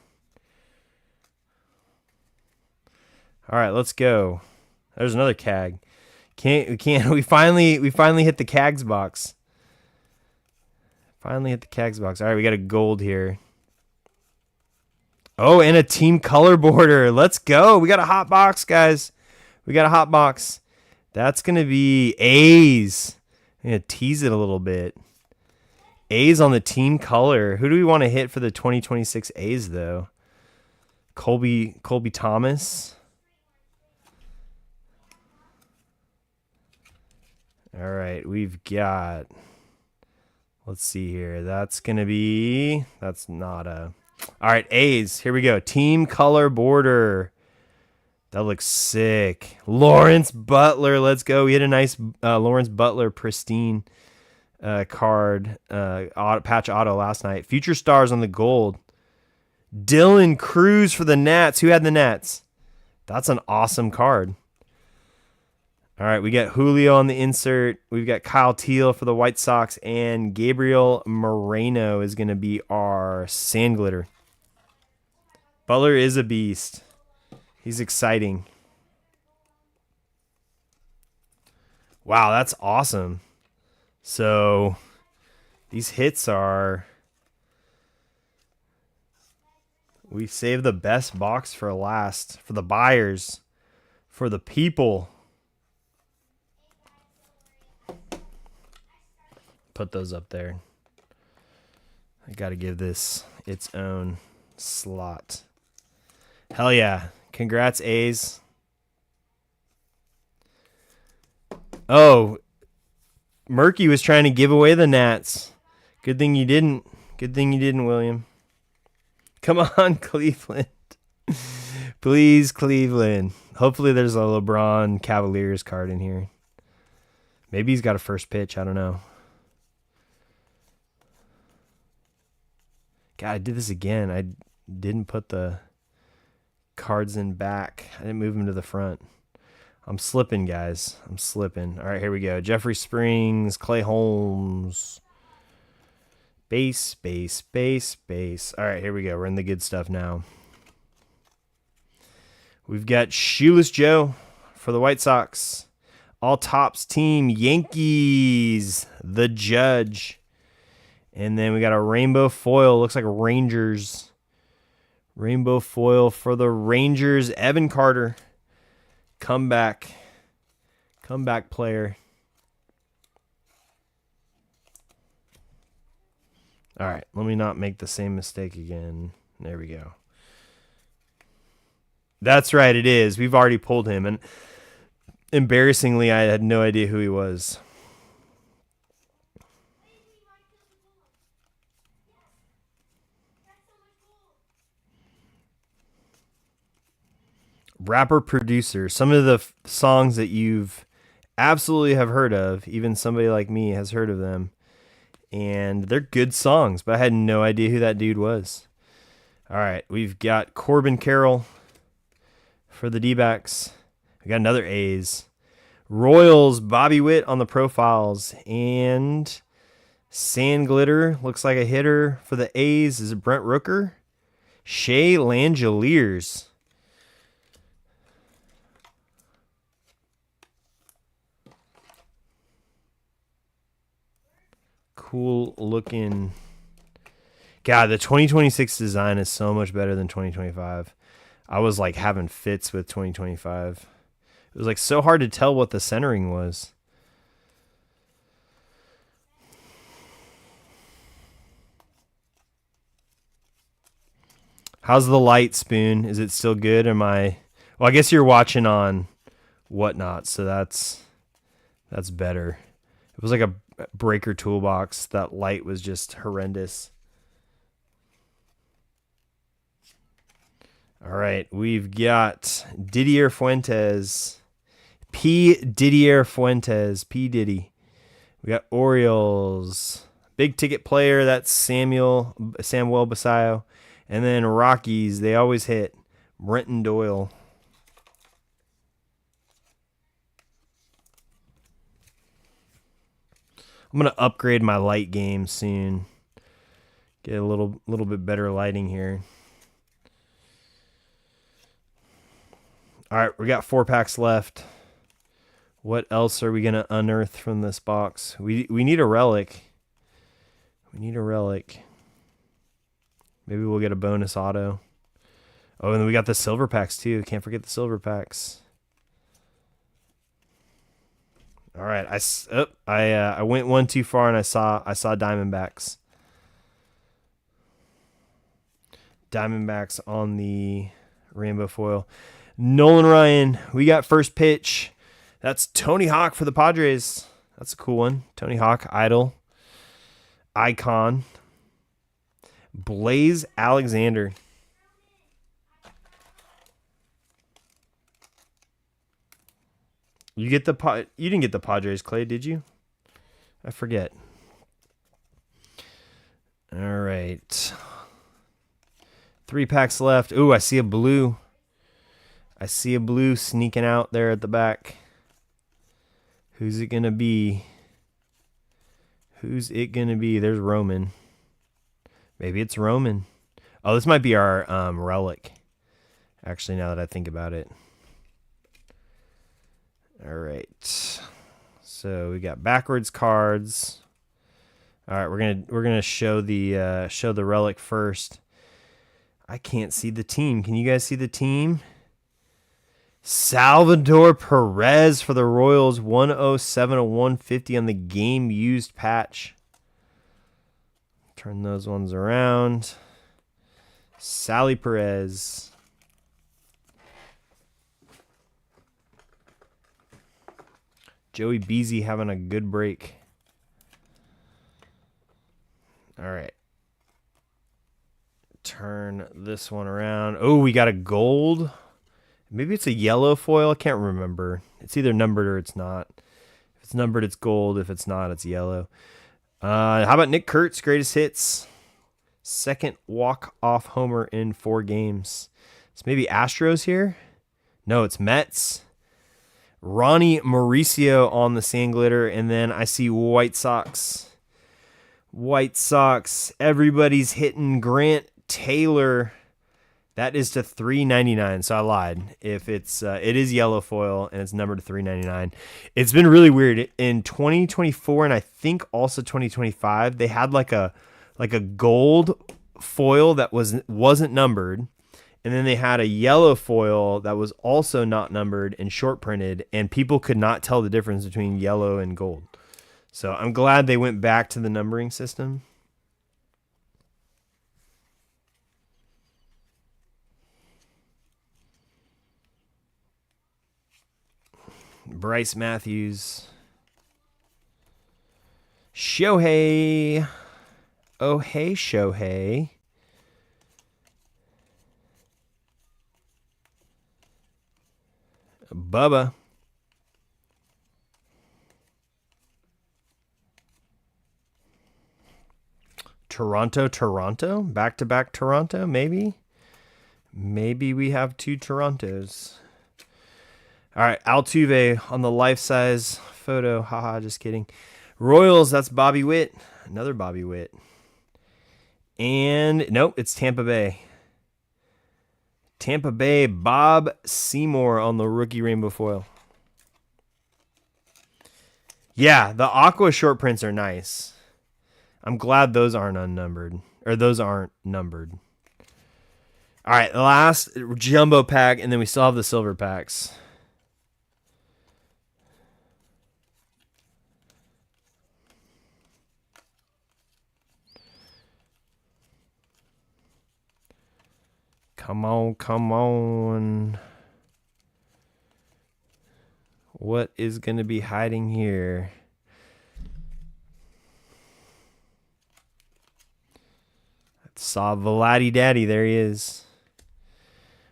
All right, let's go. There's another Cag. We finally hit the Cags box. Finally hit the Cags box. All right, we got a gold here. Oh, and a team color border. Let's go. We got a hot box, guys. We got a hot box. That's going to be A's. I'm going to tease it a little bit. A's on the team color. Who do we want to hit for the 2026 A's, though? Colby Thomas. All right, we've got... Let's see here. That's going to be... That's not a... All right, A's. Here we go. Team color border. That looks sick. Lawrence Butler. Let's go. We had a nice Lawrence Butler Pristine card. Patch auto last night. Future stars on the gold. Dylan Cruz for the Nats. Who had the Nats? That's an awesome card. All right, we got Julio on the insert. We've got Kyle Teal for the White Sox. And Gabriel Moreno is going to be our Sand Glitter. Butler is a beast. He's exciting. Wow, that's awesome. So these hits are... We saved the best box for last. For the buyers. For the people. Put those up there. I got to give this its own slot. Hell yeah. Congrats, A's. Oh, Murky was trying to give away the Nats. Good thing you didn't. Good thing you didn't, William. Come on, Cleveland. Please, Cleveland. Hopefully there's a LeBron Cavaliers card in here. Maybe he's got a first pitch. I don't know. God, I did this again. I didn't put the cards in back. I didn't move them to the front. I'm slipping, guys. I'm slipping. All right, here we go. Jeffrey Springs, Clay Holmes. Base, base, base, base. All right, here we go. We're in the good stuff now. We've got Shoeless Joe for the White Sox. All Tops team, Yankees, the Judge. And then we got a rainbow foil. Looks like Rangers. Rainbow foil for the Rangers, Evan Carter. Comeback player. All right, let me not make the same mistake again. There we go. That's right, it is. We've already pulled him, and embarrassingly, I had no idea who he was. Rapper producer. Some of the songs that you've absolutely have heard of, even somebody like me has heard of them. And they're good songs, but I had no idea who that dude was. All right, we've got Corbin Carroll for the D-backs. We got another A's. Royals, Bobby Witt on the profiles. And Sand Glitter, looks like a hitter for the A's. Is it Brent Rooker? Shea Langeliers. Cool looking. God, the 2026 design is so much better than 2025. I was like having fits with 2025. It was like so hard to tell what the centering was. How's the light, Spoon? Is it still good? Well, I guess you're watching on Whatnot, so that's better. It was like a breaker toolbox. That light was just horrendous. All right, we've got Didier Fuentes. P. Didier Fuentes. P. Diddy. We got Orioles. Big ticket player, that's Samuel Basayo. And then Rockies, they always hit. Brenton Doyle. I'm going to upgrade my light game soon. Get a little bit better lighting here. All right, we got 4 packs left. What else are we going to unearth from this box? We need a relic. We need a relic. Maybe we'll get a bonus auto. Oh, and then we got the silver packs too. Can't forget the silver packs. All right, I went one too far and I saw Diamondbacks. Diamondbacks on the rainbow foil. Nolan Ryan, we got first pitch. That's Tony Hawk for the Padres. That's a cool one. Tony Hawk, idol, icon. Blaze Alexander. You didn't get the Padres, Clay, did you? I forget. All right. 3 packs left. Ooh, I see a blue. I see a blue sneaking out there at the back. Who's it going to be? Who's it going to be? There's Roman. Maybe it's Roman. Oh, this might be our relic. Actually, now that I think about it. All right. So we got backwards cards. All right, we're gonna show the relic first. I can't see the team. Can you guys see the team? Salvador Perez for the Royals, 107/150 on the game used patch. Turn those ones around. Sally Perez. Joey Beasy having a good break. All right. Turn this one around. Oh, we got a gold. Maybe it's a yellow foil. I can't remember. It's either numbered or it's not. If it's numbered, it's gold. If it's not, it's yellow. How about Nick Kurtz, greatest hits? Second walk-off homer in 4 games. It's maybe Astros here? No, it's Mets. Ronnie Mauricio on the sand glitter. And then I see White Sox. White Sox. Everybody's hitting Grant Taylor. That is to $3.99. So I lied. If it's it is yellow foil and it's numbered to $3.99. It's been really weird. In 2024 and I think also 2025, they had like a gold foil that wasn't numbered, and then they had a yellow foil that was also not numbered and short printed, and people could not tell the difference between yellow and gold. So I'm glad they went back to the numbering system. Bryce Matthews. Shohei. Oh, hey, Shohei. Bubba. Toronto? Back-to-back Toronto, maybe? Maybe we have 2 Torontos. All right, Altuve on the life-size photo. Haha, just kidding. Royals, that's Bobby Witt. Another Bobby Witt. And, nope, it's Tampa Bay. Tampa Bay, Bob Seymour on the rookie rainbow foil. Yeah, the aqua short prints are nice. I'm glad those aren't unnumbered. Or those aren't numbered. All right, the last jumbo pack, and then we still have the silver packs. Come on, come on. What is going to be hiding here? Saw Vladdy Daddy. There he is.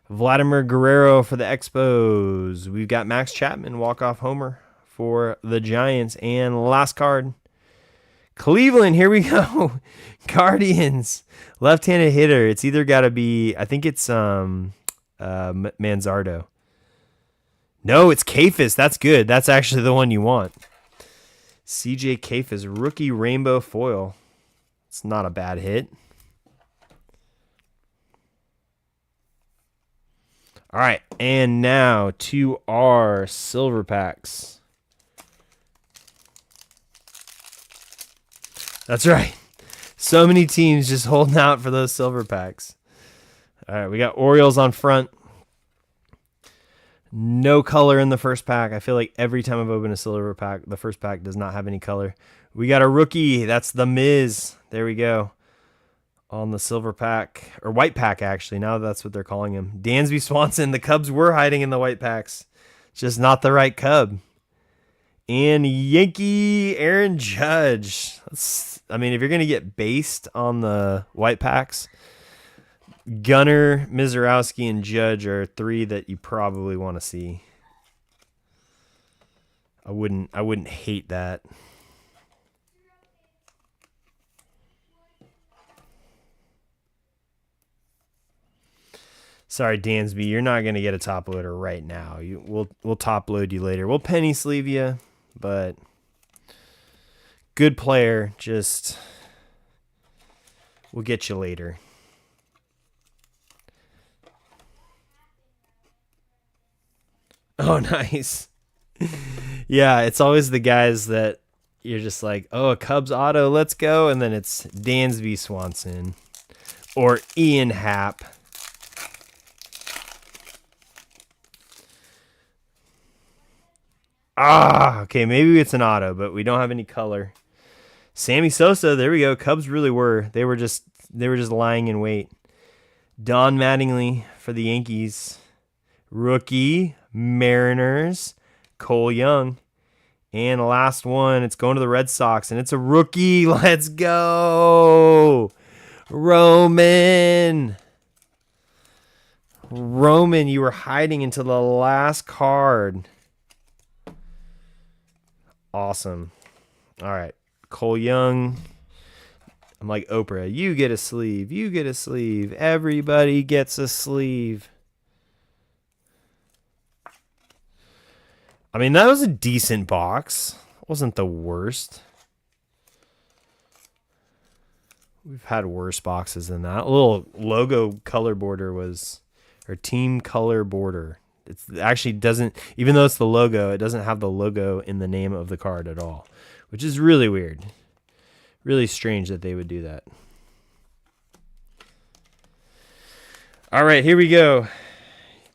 Vladimir Guerrero for the Expos. We've got Max Chapman, walk-off homer for the Giants. And last card, Cleveland. Here we go. Guardians. Left-handed hitter. It's either got to be, I think it's Manzardo. No, it's Kafis. That's good. That's actually the one you want. CJ Kafis, rookie rainbow foil. It's not a bad hit. All right, and now to our silver packs. That's right. So many teams just holding out for those silver packs. All right, we got Orioles on front. No color in the first pack. I feel like every time I've opened a silver pack, the first pack does not have any color. We got a rookie. That's the Miz. There we go. On the silver pack, or white pack, actually. Now that's what they're calling him. Dansby Swanson. The Cubs were hiding in the white packs. Just not the right Cub. And Yankee Aaron Judge. I mean, if you're going to get based on the white packs, Gunnar, Mizorowski, and Judge are 3 that you probably want to see. I wouldn't hate that. Sorry, Dansby, you're not going to get a top loader right now. We'll top load you later. We'll penny sleeve you, but good player. Just we'll get you later. Oh, nice. Yeah, it's always the guys that you're just like, oh, a Cubs auto, let's go. And then it's Dansby Swanson or Ian Happ. Okay, maybe it's an auto, but we don't have any color. Sammy Sosa, there we go. Cubs really were. They were just lying in wait. Don Mattingly for the Yankees. Rookie, Mariners, Cole Young. And the last one, it's going to the Red Sox, and it's a rookie. Let's go. Roman, you were hiding into the last card. Awesome. All right. Cole Young. I'm like Oprah. You get a sleeve. You get a sleeve. Everybody gets a sleeve. I mean, that was a decent box. It wasn't the worst. We've had worse boxes than that. A little logo color border was, or team color border. It actually doesn't, even though it's the logo, it doesn't have the logo in the name of the card at all, which is really weird. Really strange that they would do that. All right, here we go.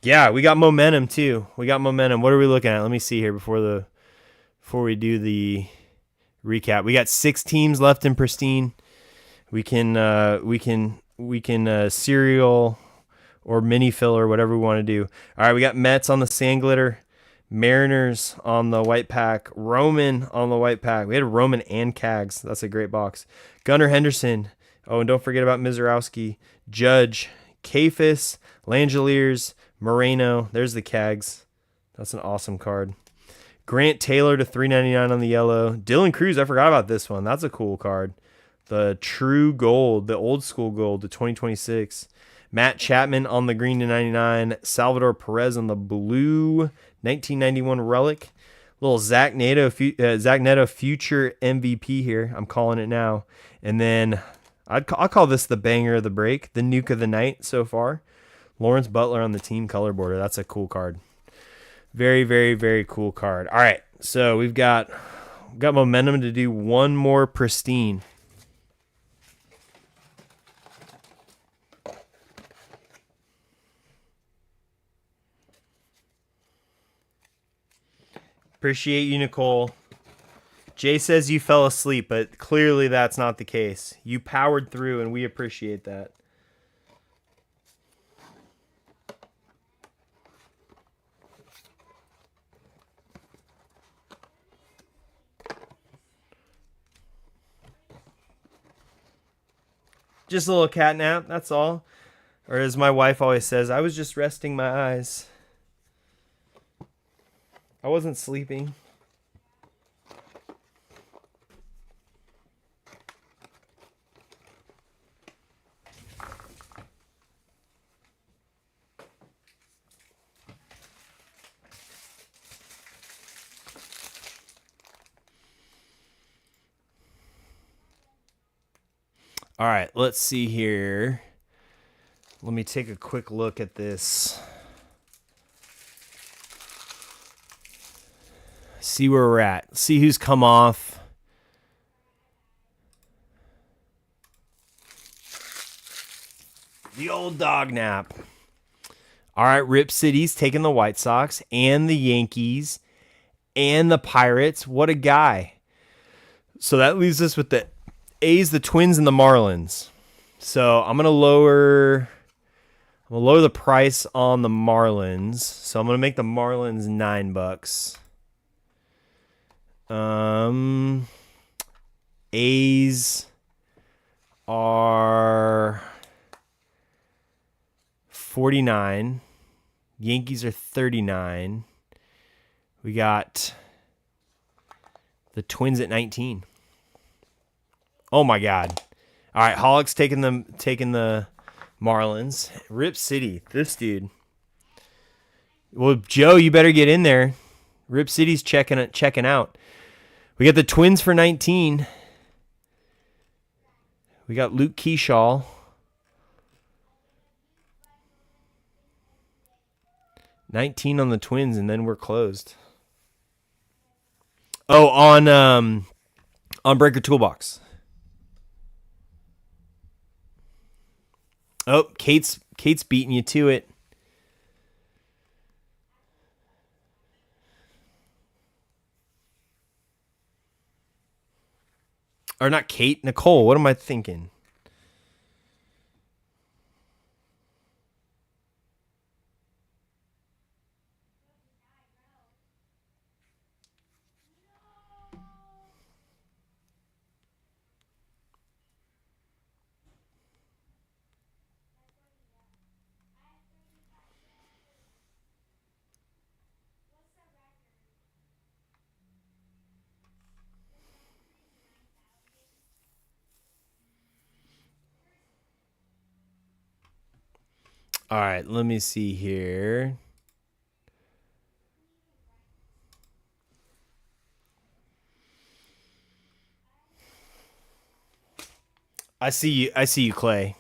Yeah, we got momentum too. We got momentum. What are we looking at? Let me see here before we do the recap. We got 6 teams left in Pristine. We can serial or mini fill or whatever we want to do. All right, we got Mets on the sand glitter, Mariners on the white pack, Roman on the white pack. We had Roman and Cags. That's a great box. Gunnar Henderson. Oh, and don't forget about Mizorowski, Judge, Kafis, Langeliers, Moreno. There's the Cags. That's an awesome card. Grant Taylor to $3.99 on the yellow. Dylan Cruz, I forgot about this one. That's a cool card. The true gold, the old school gold to 2026. Matt Chapman on the green to 99. Salvador Perez on the blue 1991 relic. Little Zach Neto future MVP here. I'm calling it now. And then I'll call this the banger of the break, the nuke of the night so far. Lawrence Butler on the team color border. That's a cool card. Very, very, very cool card. All right, so we've got momentum to do one more Pristine. Appreciate you, Nicole. Jay says you fell asleep, but clearly that's not the case. You powered through, and we appreciate that. Just a little cat nap, that's all. Or as my wife always says, I was just resting my eyes. I wasn't sleeping. All right, let's see here. Let me take a quick look at this. See where we're at. See who's come off. The old dog nap. All right, Rip City's taking the White Sox and the Yankees and the Pirates. What a guy. So that leaves us with the A's, the Twins, and the Marlins. So I'm gonna lower the price on the Marlins. So I'm gonna make the Marlins $9. A's are 49. Yankees are 39. We got the Twins at 19. Oh my God. All right, Hollick's taking the Marlins. Rip City, this dude. Well, Joe, you better get in there. Rip City's checking out. We got the Twins for 19. We got Luke Keyshaw. $19 on the Twins, and then we're closed. Oh, on Breaker Toolbox. Oh, Kate's beating you to it. Or not Kate, Nicole. What am I thinking? All right, let me see here. I see you. I see you, Clay.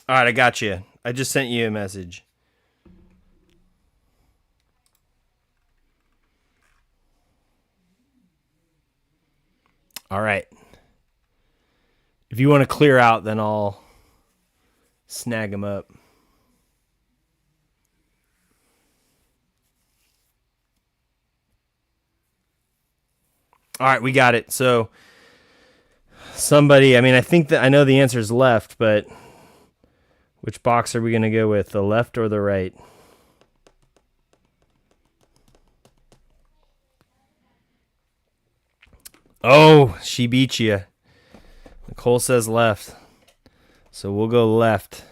All right, I got you. I just sent you a message. All right. If you want to clear out, then I'll snag them up. All right, we got it. So somebody, I mean, I think that I know the answer is left, but which box are we going to go with, the left or the right? Oh, she beat you. Nicole says left. So we'll go left.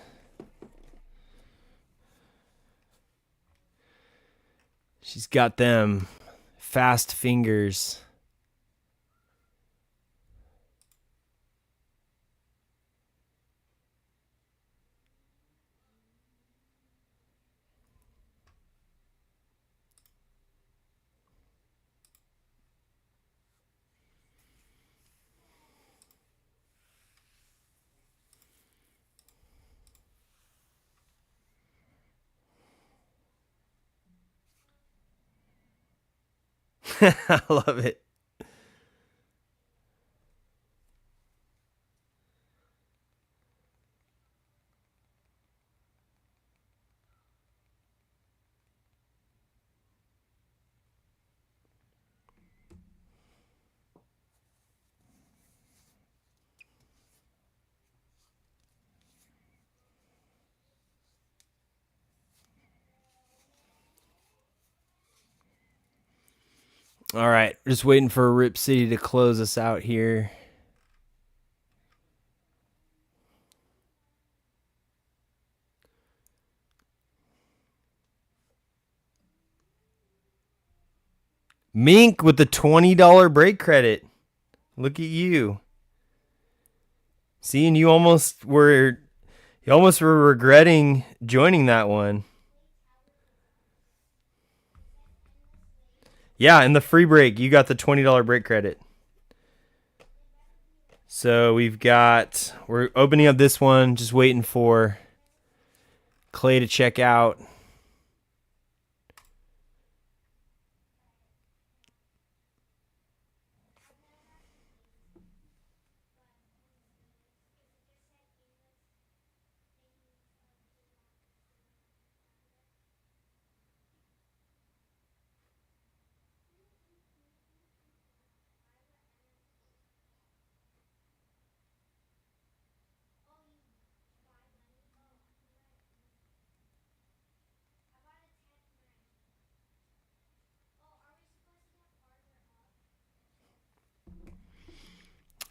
She's got them fast fingers. I love it. All right, just waiting for Rip City to close us out here. Mink with the $20 break credit. Look at you. See, and you almost were regretting joining that one. Yeah, in the free break, you got the $20 break credit. So we're opening up this one, just waiting for Clay to check out.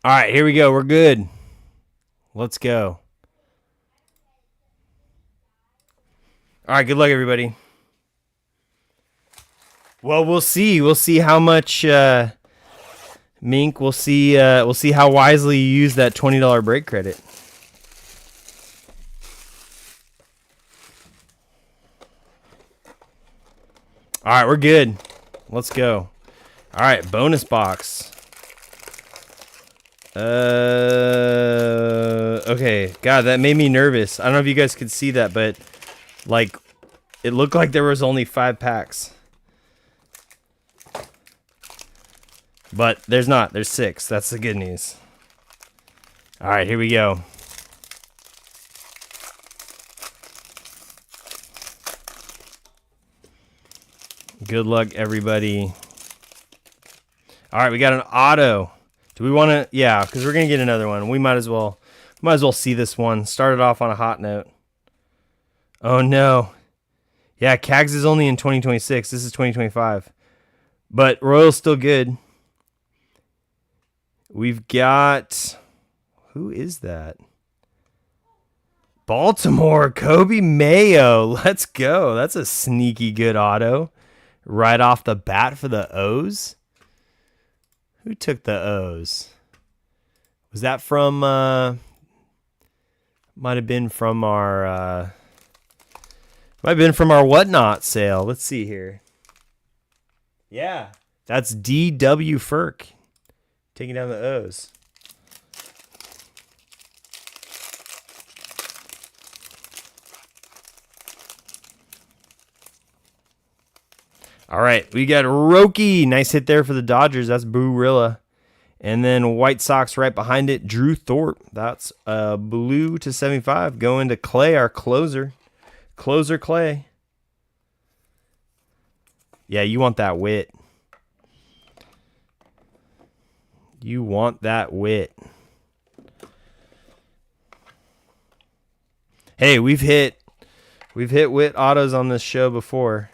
All right, here we go. We're good. Let's go. All right, good luck, everybody. Well, we'll see. We'll see how much Mink. We'll see how wisely you use that $20 break credit. All right, we're good. Let's go. All right, bonus box. Okay. God, that made me nervous. I don't know if you guys could see that, but like, it looked like there was only 5 packs. But there's not. There's 6. That's the good news. All right, here we go. Good luck, everybody. All right, we got an auto. Do we want to? Yeah, because we're gonna get another one. We might as well see this one. Started off on a hot note. Oh no. Yeah, Cags is only in 2026. This is 2025. But Royal's still good. We've got, who is that? Baltimore, Kobe Mayo. Let's go. That's a sneaky good auto. Right off the bat for the O's. Who took the O's? Was that from, might have been from our Whatnot sale. Let's see here. Yeah, that's D.W. Ferk taking down the O's. All right, we got Roki. Nice hit there for the Dodgers. That's Boo-Rilla. And then White Sox right behind it, Drew Thorpe. That's blue to 75. Going to Clay, our closer. Closer Clay. Yeah, you want that wit. You want that wit. Hey, we've hit wit autos on this show before.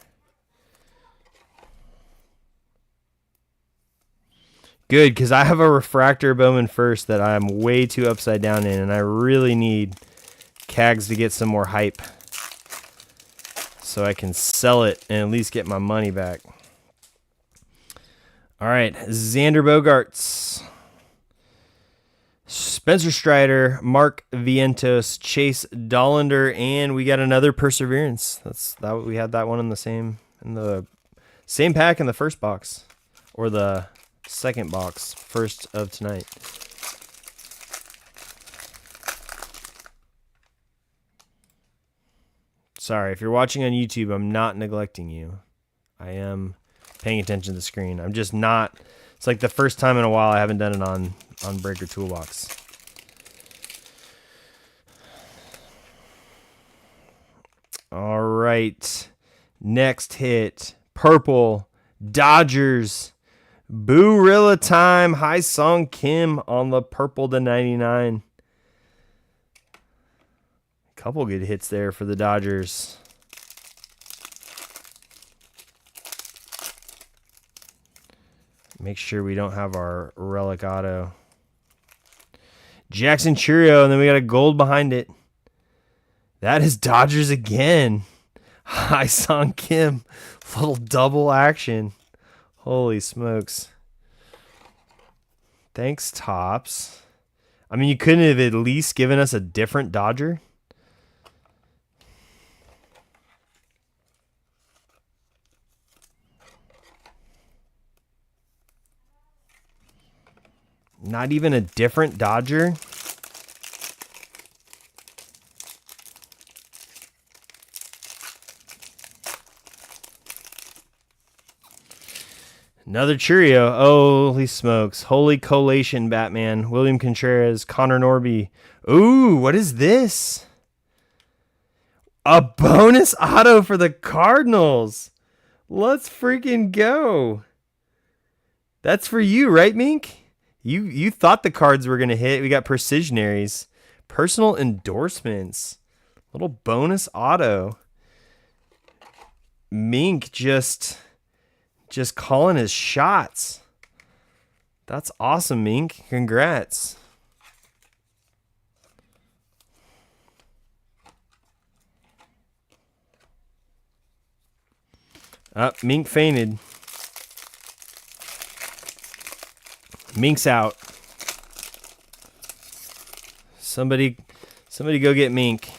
Good, because I have a refractor Bowman first that I'm way too upside down in, and I really need Cags to get some more hype so I can sell it and at least get my money back. All right, Xander Bogaerts, Spencer Strider, Mark Vientos, Chase Dollander, and we got another Perseverance. We had that one in the same pack in the first box, or the second box, first of tonight. Sorry, if you're watching on YouTube, I'm not neglecting you. I am paying attention to the screen. I'm just not. It's like the first time in a while I haven't done it on Breaker Toolbox. All right. Next hit. Purple. Dodgers. Boo-Rilla time. Hai Song Kim on the purple to 99. Couple good hits there for the Dodgers. Make sure we don't have our relic auto. Jackson Churio, and then we got a gold behind it. That is Dodgers again. Hai Song Kim. Little double action. Holy smokes. Thanks, Topps. I mean, you couldn't have at least given us a different Dodger? Not even a different Dodger? Another Churio. Holy smokes. Holy collation, Batman. William Contreras. Connor Norby. Ooh, what is this? A bonus auto for the Cardinals. Let's freaking go. That's for you, right, Mink? You thought the cards were going to hit. We got Precisionaries. Personal endorsements. Little bonus auto. Mink just calling his shots. That's awesome, Mink. Congrats. Mink fainted. Mink's out. Somebody go get Mink.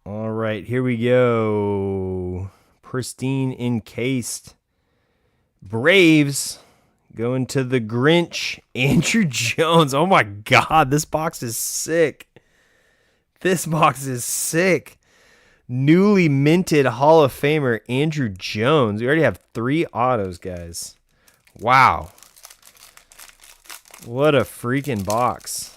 All right, here we go. Pristine encased. Braves going to the Grinch. Andrew Jones. Oh my God, this box is sick. This box is sick. Newly minted Hall of Famer Andrew Jones. We already have 3 autos, guys. Wow. What a freaking box.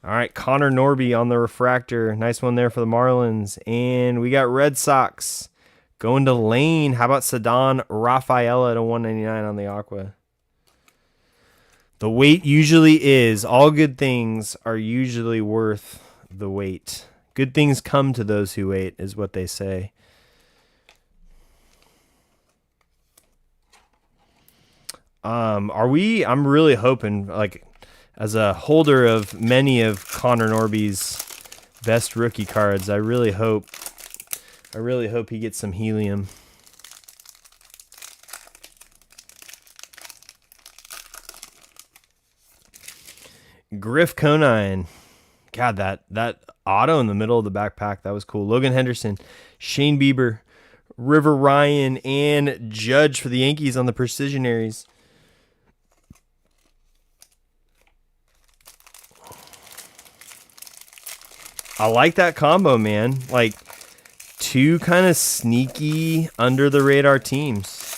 All right, Connor Norby on the refractor. Nice one there for the Marlins. And we got Red Sox going to Lane. How about Ceddanne Rafaela to 199 on the Aqua? The wait usually is. All good things are usually worth the wait. Good things come to those who wait is what they say. I'm really hoping, like, as a holder of many of Connor Norby's best rookie cards, I really hope he gets some helium. Griff Conine. God, that auto in the middle of the backpack, that was cool. Logan Henderson, Shane Bieber, River Ryan, and Judge for the Yankees on the Precisionaries. I like that combo, man. Like, 2 kind of sneaky, under-the-radar teams.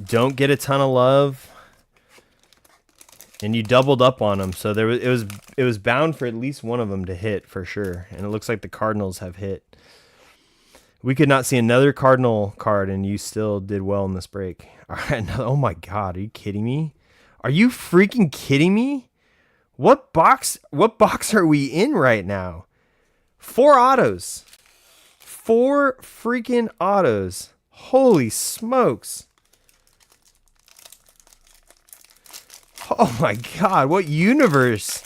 Don't get a ton of love, and you doubled up on them. So it was bound for at least one of them to hit for sure. And it looks like the Cardinals have hit. We could not see another Cardinal card, and you still did well in this break. All right. Oh my God, are you kidding me? Are you freaking kidding me? What box are we in right now? 4 autos. 4 freaking autos. Holy smokes. Oh my God, what universe?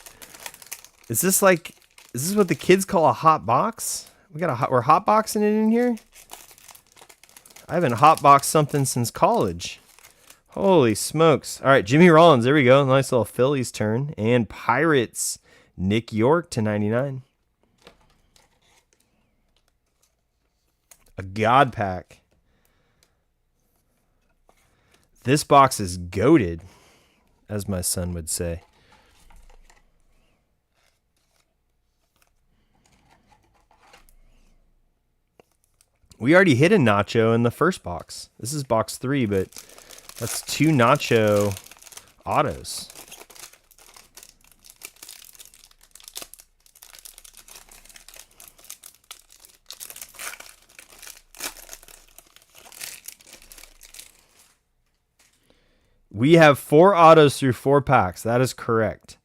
Is this what the kids call a hot box? We're hot boxing it in here? I haven't hot boxed something since college. Holy smokes. All right, Jimmy Rollins. There we go. Nice little Phillies turn. And Pirates, Nick York to 99. A God pack. This box is goated, as my son would say. We already hit a Nacho in the first box. This is box 3, but that's 2 Nacho autos. We have 4 autos through 4 packs. That is correct.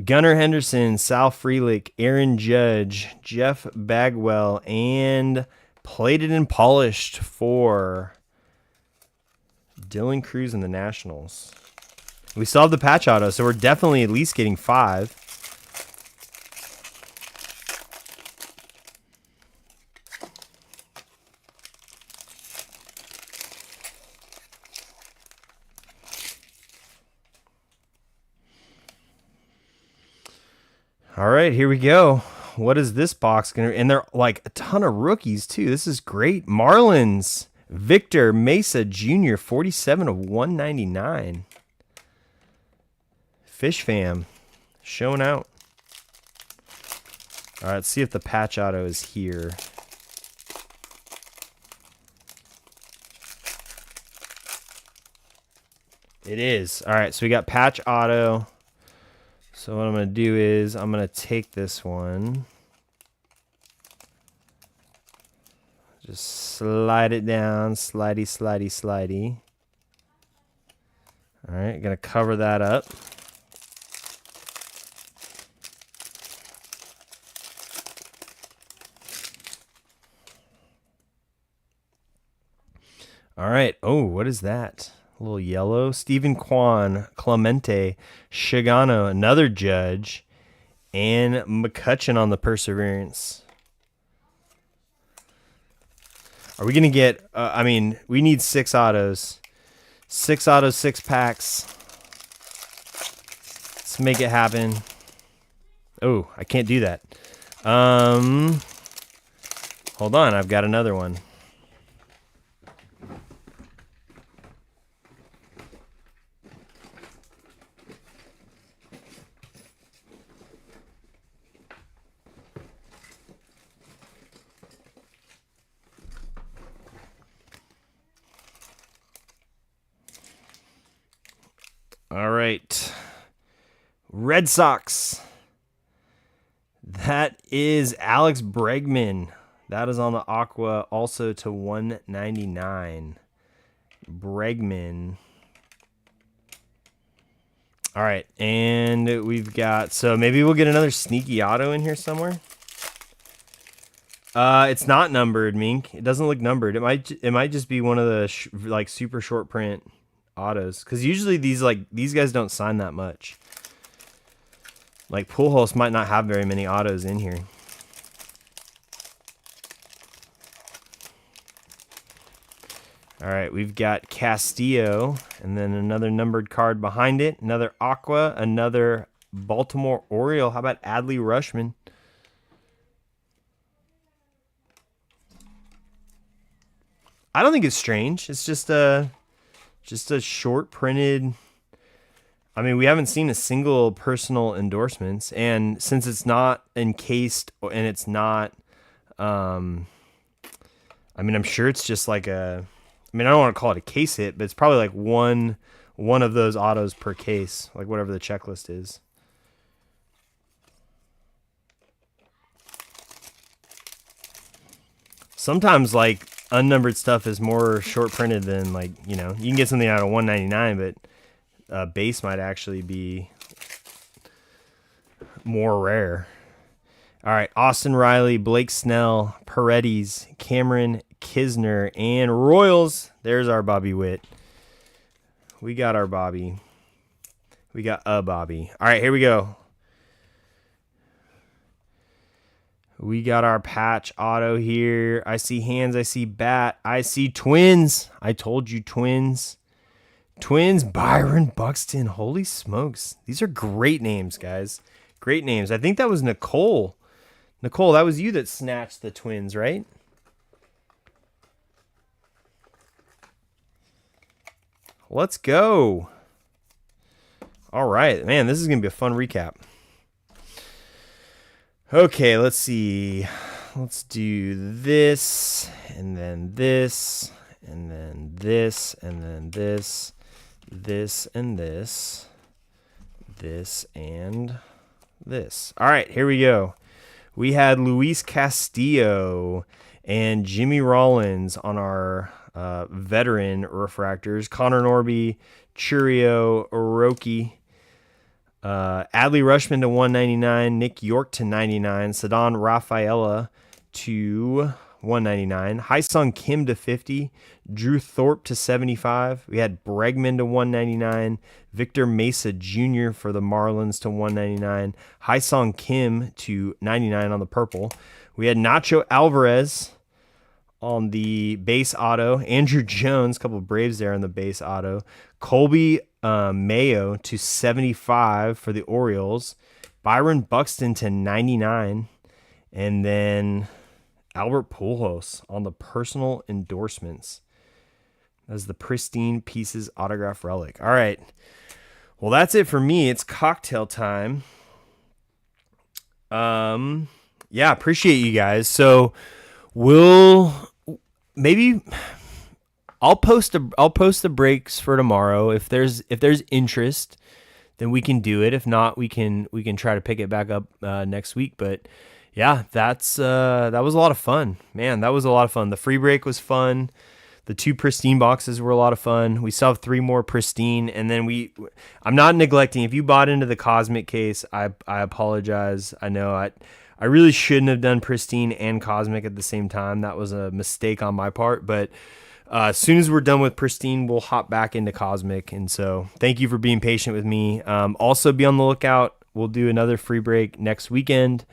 Gunnar Henderson, Sal Frelick, Aaron Judge, Jeff Bagwell, and plated and polished for Dylan Cruz and the Nationals. We still have the patch auto, so we're definitely at least getting 5. All right, here we go. What is this box going to... And they're like a ton of rookies, too. This is great. Marlins, Victor Mesa Jr., 47 of 199. Fish Fam, showing out. All right, let's see if the patch auto is here. It is. All right, so we got patch auto. So what I'm going to do is I'm going to take this one. Just slide it down. Slidey, slidey, slidey. All right, going to cover that up. All right. Oh, what is that? A little yellow. Stephen Kwan, Clemente, Shigano, another Judge, and McCutcheon on the Perseverance. Are we going to get, we need 6 autos. 6 autos, 6 packs. Let's make it happen. Oh, I can't do that. Hold on, I've got another one. All right. Red Sox. That is Alex Bregman. That is on the Aqua, also to 199. Bregman. All right, and we've got, so maybe we'll get another sneaky auto in here somewhere. It's not numbered, Mink. It doesn't look numbered. It might just be one of the like super short print autos, because usually these guys don't sign that much. Like Pujols might not have very many autos in here. All right, we've got Castillo, and then another numbered card behind it. Another Aqua, another Baltimore Oriole. How about Adley Rutschman? I don't think it's strange. It's just a short printed. I mean, we haven't seen a single personal endorsements, and since it's not encased and it's not, I mean, I'm sure it's just like a. I mean, I don't want to call it a case hit, but it's probably like one of those autos per case, like whatever the checklist is. Sometimes like unnumbered stuff is more short printed than, like, you know, you can get something out of 199, but base might actually be more rare. All right, Austin Riley, Blake Snell, Paredes, Cameron Kisner, and Royals. There's our Bobby Witt. We got our Bobby. We got a Bobby. All right, here we go. We got our patch auto here. I see hands. I see bat. I see Twins. I told you Twins. Twins, Byron Buxton. Holy smokes. These are great names, guys. Great names. I think that was Nicole. Nicole, that was you that snatched the Twins, right? Let's go. All right, man, this is going to be a fun recap. Okay, let's see. Let's do this, and then this, and then this, and then this, this, and this, this, and this. All right, here we go. We had Luis Castillo and Jimmy Rollins on our veteran refractors. Connor Norby, Churio, Oroki, Adley Rutschman to 199, Nick York to 99, Ceddanne Rafaela to 199, Hyesung Kim to 50, Drew Thorpe to 75. We had Bregman to 199, Victor Mesa Jr. for the Marlins to 199, Hyesung Kim to 99 on the purple. We had Nacho Alvarez on the base auto, Andrew Jones, a couple of Braves there on the base auto, Colby Mayo to 75 for the Orioles, Byron Buxton to 99, and then Albert Pujols on the personal endorsements as the Pristine Pieces autograph relic. All right. Well, that's it for me. It's cocktail time. Yeah, appreciate you guys. So I'll post the breaks for tomorrow. If there's interest, then we can do it. If not, we can try to pick it back up next week. But yeah, that was a lot of fun, man. That was a lot of fun. The free break was fun. The 2 Pristine boxes were a lot of fun. We still have 3 more Pristine, and then I'm not neglecting. If you bought into the Cosmic case, I apologize. I know I really shouldn't have done Pristine and Cosmic at the same time. That was a mistake on my part, but as soon as we're done with Pristine, we'll hop back into Cosmic. And so thank you for being patient with me. Also be on the lookout we'll do another free break next weekend.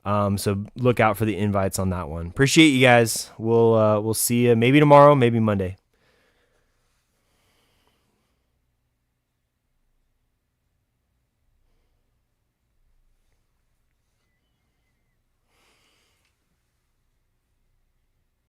So look out for the invites on that one. Appreciate you guys. We'll see you maybe tomorrow, maybe Monday.